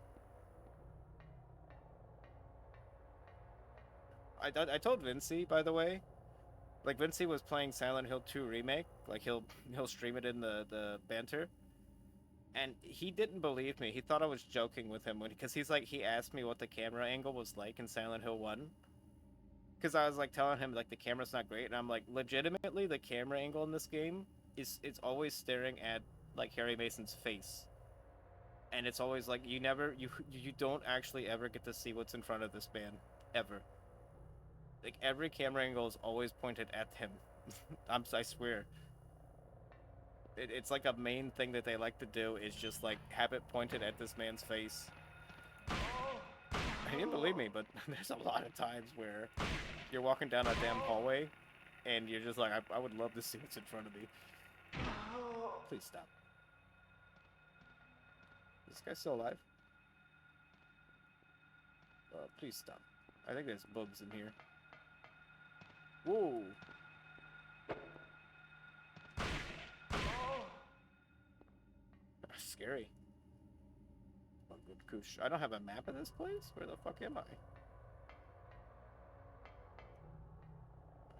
Speaker 1: I told Vinci, by the way. Like, Vinci was playing Silent Hill 2 Remake. Like, he'll stream it in the banter. And he didn't believe me. He thought I was joking with him because he's like, he asked me what the camera angle was like in Silent Hill 1. Because I was like telling him like the camera's not great, and I'm like, legitimately the camera angle in this game is it's always staring at like Harry Mason's face, and it's always like you don't actually ever get to see what's in front of this man ever. Like every camera angle is always pointed at him. I swear. It's like a main thing that they like to do is just like have it pointed at this man's face. He didn't believe me, but there's a lot of times where you're walking down a damn hallway and you're just like, I would love to see what's in front of me. Please stop. Is this guy still alive? Please stop. I think there's bugs in here. Whoa! That's scary. Oh, good koosh. I don't have a map of this place? Where the fuck am I?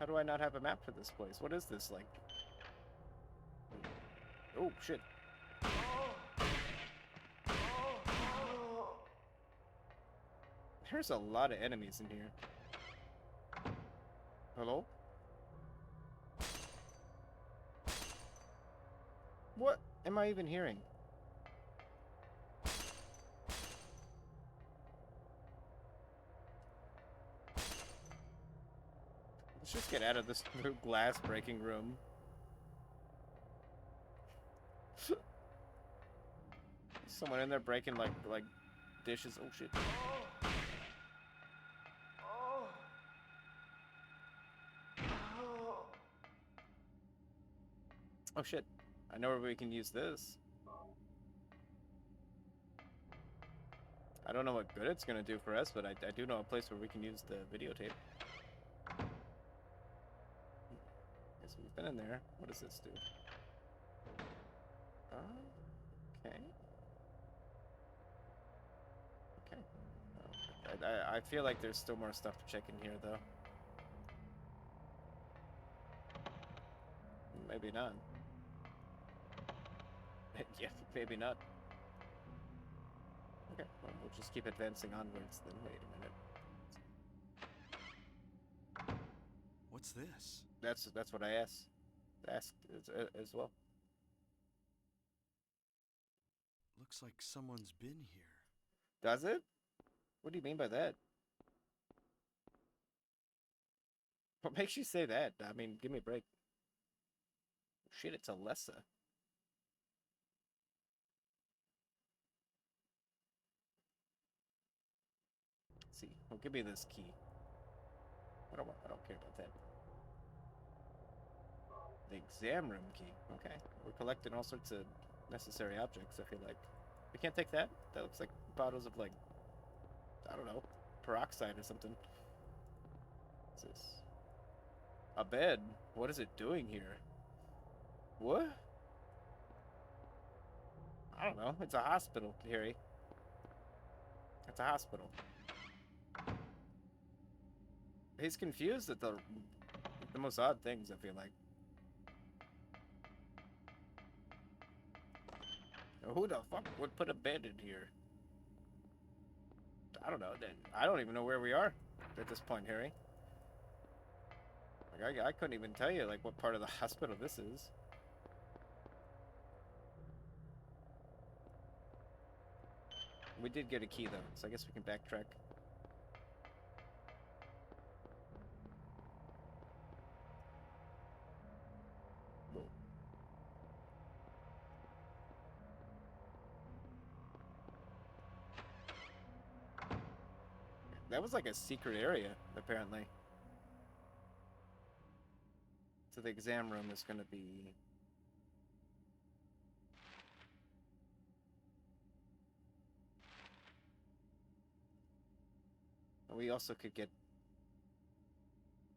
Speaker 1: How do I not have a map for this place? What is this, like? Oh, shit. There's a lot of enemies in here. Hello? What am I even hearing? Let's just get out of this glass breaking room. Someone in there breaking like dishes. Oh shit. Oh shit. I know where we can use this. I don't know what good it's gonna do for us, but I do know a place where we can use the videotape. Guess we've been in there. What does this do? Okay. Okay. I feel like there's still more stuff to check in here, though. Maybe not. Yeah, maybe not. Okay, well, we'll just keep advancing onwards then. Wait a minute.
Speaker 3: What's this?
Speaker 1: That's what I asked as well.
Speaker 3: Looks like someone's been here.
Speaker 1: Does it? What do you mean by that? What makes you say that? I mean, give me a break. Shit, it's Alessa. Let's see, well, give me this key. I don't care about that. The exam room key. Okay, we're collecting all sorts of necessary objects. I feel like we can't take that. That looks like bottles of, like, I don't know, peroxide or something. What's this? A bed. What is it doing here? What? I don't know. It's a hospital, Harry. It's a hospital. He's confused at the most odd things, I feel like. Who the fuck would put a bed in here? I don't know. I don't even know where we are at this point, Harry. Like, I couldn't even tell you, like, what part of the hospital this is. We did get a key, though, so I guess we can backtrack. Whoa. That was like a secret area, apparently. So the exam room is going to be... We also could get...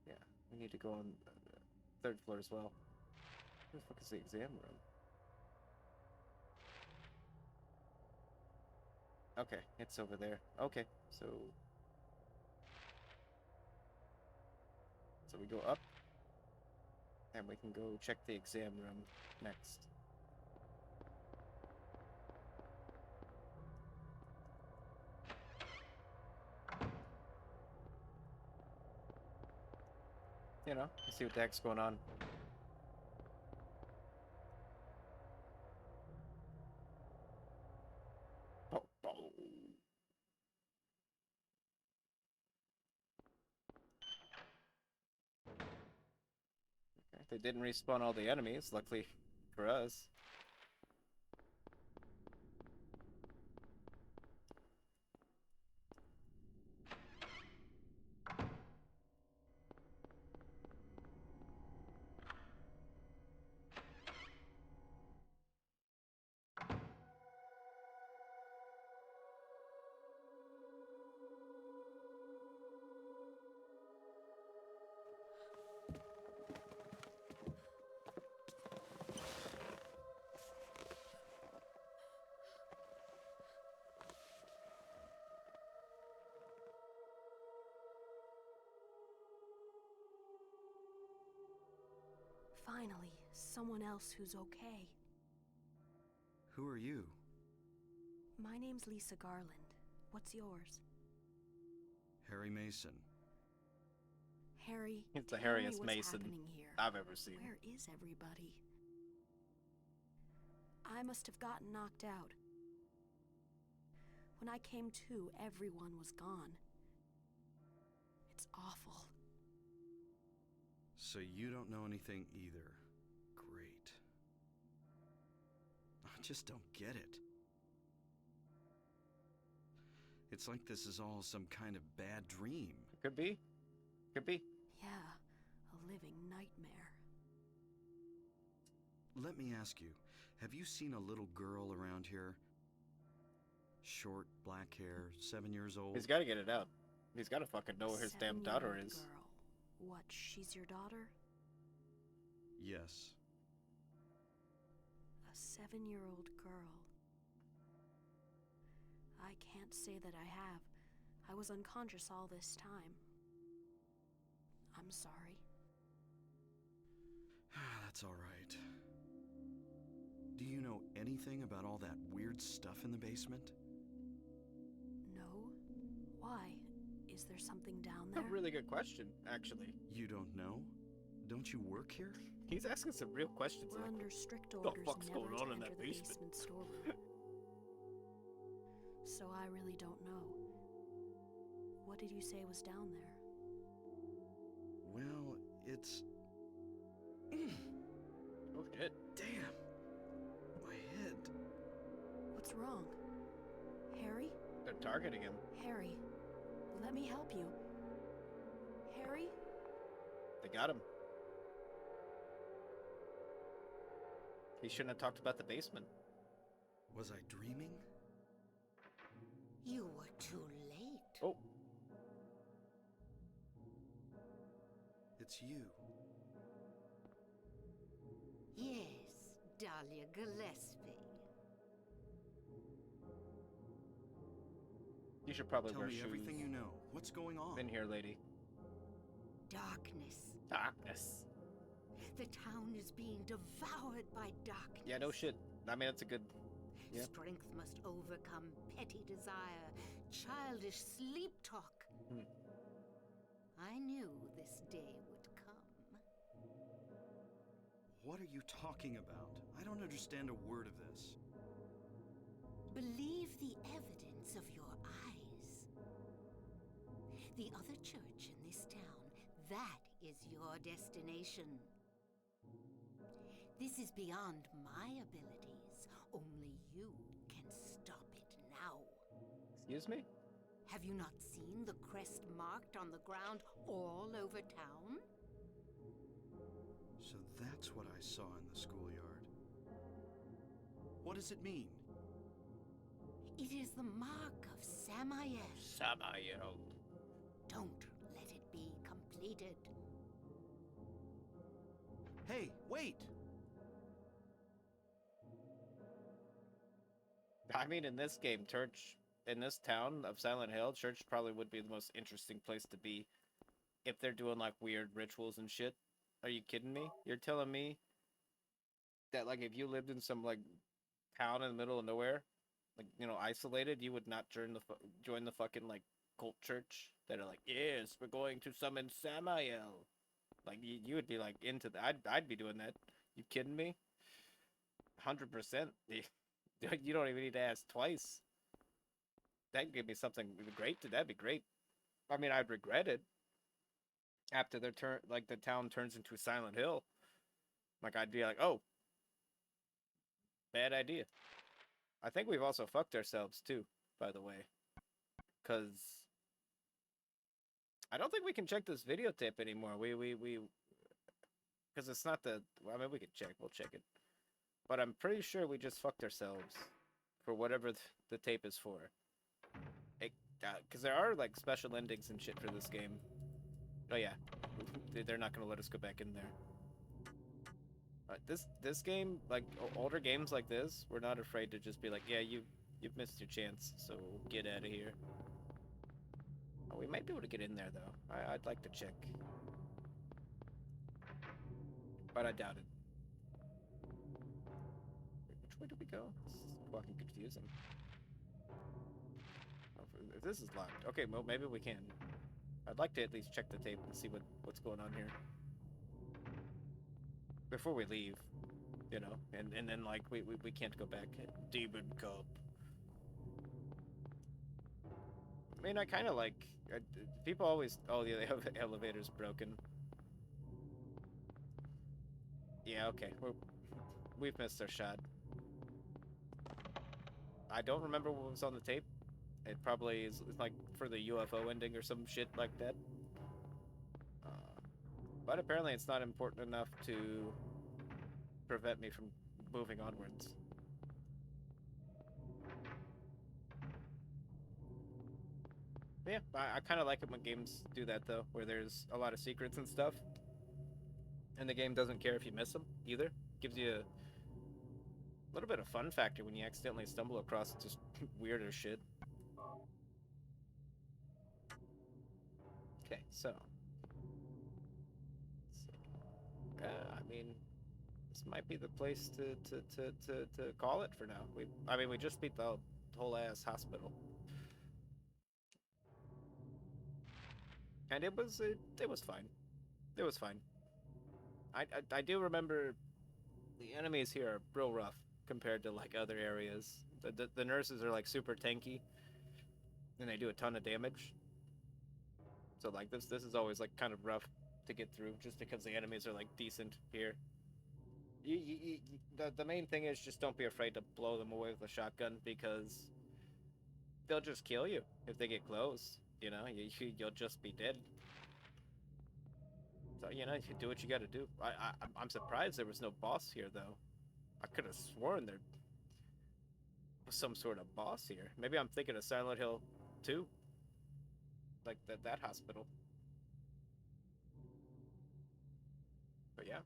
Speaker 1: Yeah, we need to go on the 3rd floor as well. Where the fuck is the exam room? Okay, it's over there. Okay, so... So we go up, and we can go check the exam room next. You know, see what the heck's going on. Oh, oh. Okay, they didn't respawn all the enemies, luckily for us.
Speaker 4: Finally, someone else who's okay.
Speaker 3: Who are you?
Speaker 4: My name's Lisa Garland. What's yours?
Speaker 3: Harry Mason.
Speaker 4: Harry,
Speaker 1: It's the
Speaker 4: tell me
Speaker 1: hairiest
Speaker 4: what's
Speaker 1: Mason
Speaker 4: happening here.
Speaker 1: I've ever seen.
Speaker 4: Where is everybody? I must have gotten knocked out. When I came to, everyone was gone. It's awful.
Speaker 3: So you don't know anything either. Great. I just don't get it. It's like this is all some kind of bad dream.
Speaker 1: Could be. Could be.
Speaker 4: Yeah, a living nightmare.
Speaker 3: Let me ask you, have you seen a little girl around here? Short, black hair, 7 years old?
Speaker 1: He's got to get it out. He's got to fucking know where his damn daughter
Speaker 4: Seven-year-old
Speaker 1: is.
Speaker 4: Girl. What, she's your daughter?
Speaker 3: Yes.
Speaker 4: A 7-year-old girl. I can't say that I have. I was unconscious all this time. I'm sorry.
Speaker 3: That's all right. Do you know anything about all that weird stuff in the basement?
Speaker 4: No? Why? Is there something down there?
Speaker 1: A really good question, actually.
Speaker 3: You don't know? Don't you work here?
Speaker 1: He's asking some real questions.
Speaker 4: We're
Speaker 1: Like,
Speaker 4: under strict
Speaker 1: the
Speaker 4: orders
Speaker 1: fuck's
Speaker 4: never
Speaker 1: going
Speaker 4: to
Speaker 1: on in
Speaker 4: enter
Speaker 1: that
Speaker 4: the
Speaker 1: basement?
Speaker 4: storeroom. So I really don't know. What did you say was down there?
Speaker 3: Well, it's...
Speaker 1: oh shit.
Speaker 3: Damn! My head.
Speaker 4: What's wrong? Harry?
Speaker 1: They're targeting him.
Speaker 4: Harry, let me help you. Harry?
Speaker 1: They got him. He shouldn't have talked about the basement.
Speaker 3: Was I dreaming?
Speaker 5: You were too late.
Speaker 1: Oh,
Speaker 3: It's you.
Speaker 5: Yes, Dahlia Gillespie.
Speaker 1: you should probably
Speaker 3: Tell
Speaker 1: wear
Speaker 3: me
Speaker 1: shoes.
Speaker 3: everything you know. What's going on?
Speaker 1: In here, lady.
Speaker 5: Darkness.
Speaker 1: Darkness.
Speaker 5: The town is being devoured by darkness.
Speaker 1: Yeah, no shit. I mean, that's a good. Yeah.
Speaker 5: Strength must overcome petty desire, childish sleep talk.
Speaker 1: Hmm.
Speaker 5: I knew this day would come.
Speaker 3: What are you talking about? I don't understand a word of this.
Speaker 5: Believe the evidence of your eyes. The other church in this town, that is your destination. This is beyond my abilities. Only you can stop it now.
Speaker 1: Excuse me?
Speaker 5: Have you not seen the crest marked on the ground all over town?
Speaker 3: So that's what I saw in the schoolyard. What does it mean?
Speaker 5: It is the mark of Samael.
Speaker 1: Samael.
Speaker 5: Don't let it be completed.
Speaker 3: Hey, wait!
Speaker 1: I mean, in this game, church, in this town of Silent Hill, church probably would be the most interesting place to be if they're doing like weird rituals and shit. Are you kidding me? You're telling me that like if you lived in some like town in the middle of nowhere, like isolated, you would not join the fucking like cult church that are like, yes, we're going to summon Samael. Like you would be like into that. I'd be doing that. You kidding me? 100%. You don't even need to ask twice. That'd give me something great. That'd be great. I mean, I'd regret it after the town turns into Silent Hill. Like I'd be like, oh, bad idea. I think we've also fucked ourselves too, by the way, because I don't think we can check this videotape anymore. Because it's not the. Well, I mean, we can check. We'll check it. But I'm pretty sure we just fucked ourselves for whatever the tape is for. Because there are like special endings and shit for this game. Oh yeah, they're not gonna let us go back in there. This game, like older games like this, we're not afraid to just be like, yeah, you've missed your chance, so get out of here. Oh, we might be able to get in there though. I'd like to check, but I doubt it. Which way do we go? This is fucking confusing. Oh, if this is locked, okay, well maybe we can. I'd like to at least check the tape and see what's going on here before we leave, and then like we can't go back. Demon Cup. I mean, I kind of like people always. Oh yeah, the elevator's broken. Yeah, okay, we've missed our shot. I don't remember what was on the tape. It probably is like for the UFO ending or some shit like that. But apparently it's not important enough to prevent me from moving onwards. Yeah, I kind of like it when games do that though, where there's a lot of secrets and stuff. And the game doesn't care if you miss them either. Gives you a little bit of fun factor when you accidentally stumble across just weirder shit. Okay, so. I mean, this might be the place to call it for now. We just beat the whole ass hospital. And it was fine. It was fine. I do remember the enemies here are real rough compared to like other areas. The nurses are like super tanky, and they do a ton of damage. So like this is always like kind of rough to get through, just because the enemies are like decent here. The main thing is just don't be afraid to blow them away with a shotgun, because they'll just kill you if they get close. You know, you'll just be dead. So, you know, you do what you gotta do. I'm surprised there was no boss here, though. I could have sworn there was some sort of boss here. Maybe I'm thinking of Silent Hill 2. Like that hospital. But yeah.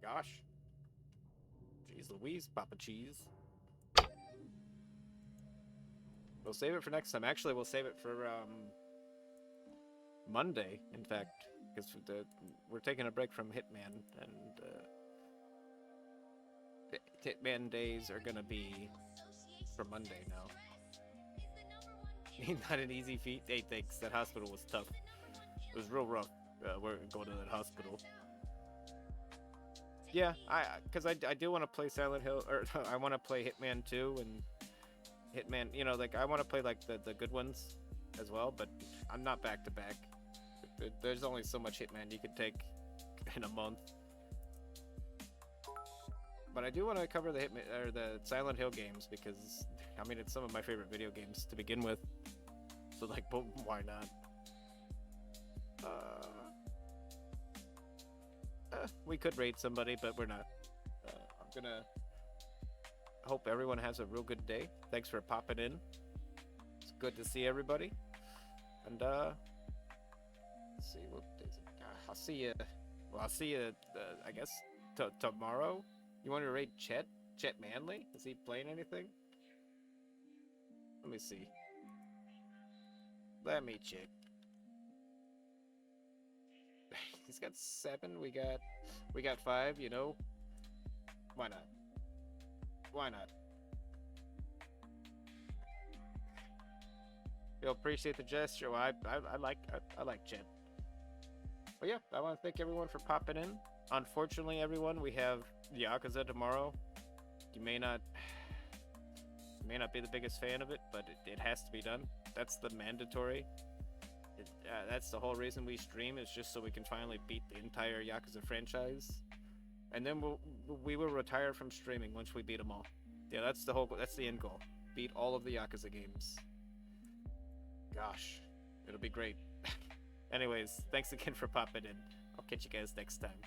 Speaker 1: Gosh. Jeez Louise, Papa Cheese. We'll save it for next time. Actually, we'll save it for, Monday, in fact. Because we're taking a break from Hitman, and Hitman days are gonna be for Monday now. Not an easy feat. Hey, thanks. That hospital was tough. It was real rough. We're going to that hospital. Yeah, because I do want to play Silent Hill, or I want to play Hitman 2 and Hitman. You know, like I want to play like the good ones as well, but I'm not back to back. There's only so much Hitman you can take in a month. But I do want to cover the Hitman or the Silent Hill games, because I mean it's some of my favorite video games to begin with. So like, why not? We could raid somebody, but we're not. I'm gonna hope everyone has a real good day. Thanks for popping in. It's good to see everybody. And let's see, what is it? I'll see you. Well, I'll see you. I guess tomorrow. You want to raid Chet? Chet Manley? Is he playing anything? Let me see. Let me check. He's got 7. We got 5. You know, why not? Why not? You'll appreciate the gesture. Well, I like Chet. But yeah, I want to thank everyone for popping in. Unfortunately, everyone, we have Yakuza tomorrow. You may not be the biggest fan of it, but it has to be done. That's the mandatory. That's the whole reason we stream, is just so we can finally beat the entire Yakuza franchise, and then we will retire from streaming once we beat them all. Yeah, that's the end goal. Beat all of the Yakuza games. Gosh, it'll be great. Anyways, thanks again for popping in. I'll catch you guys next time.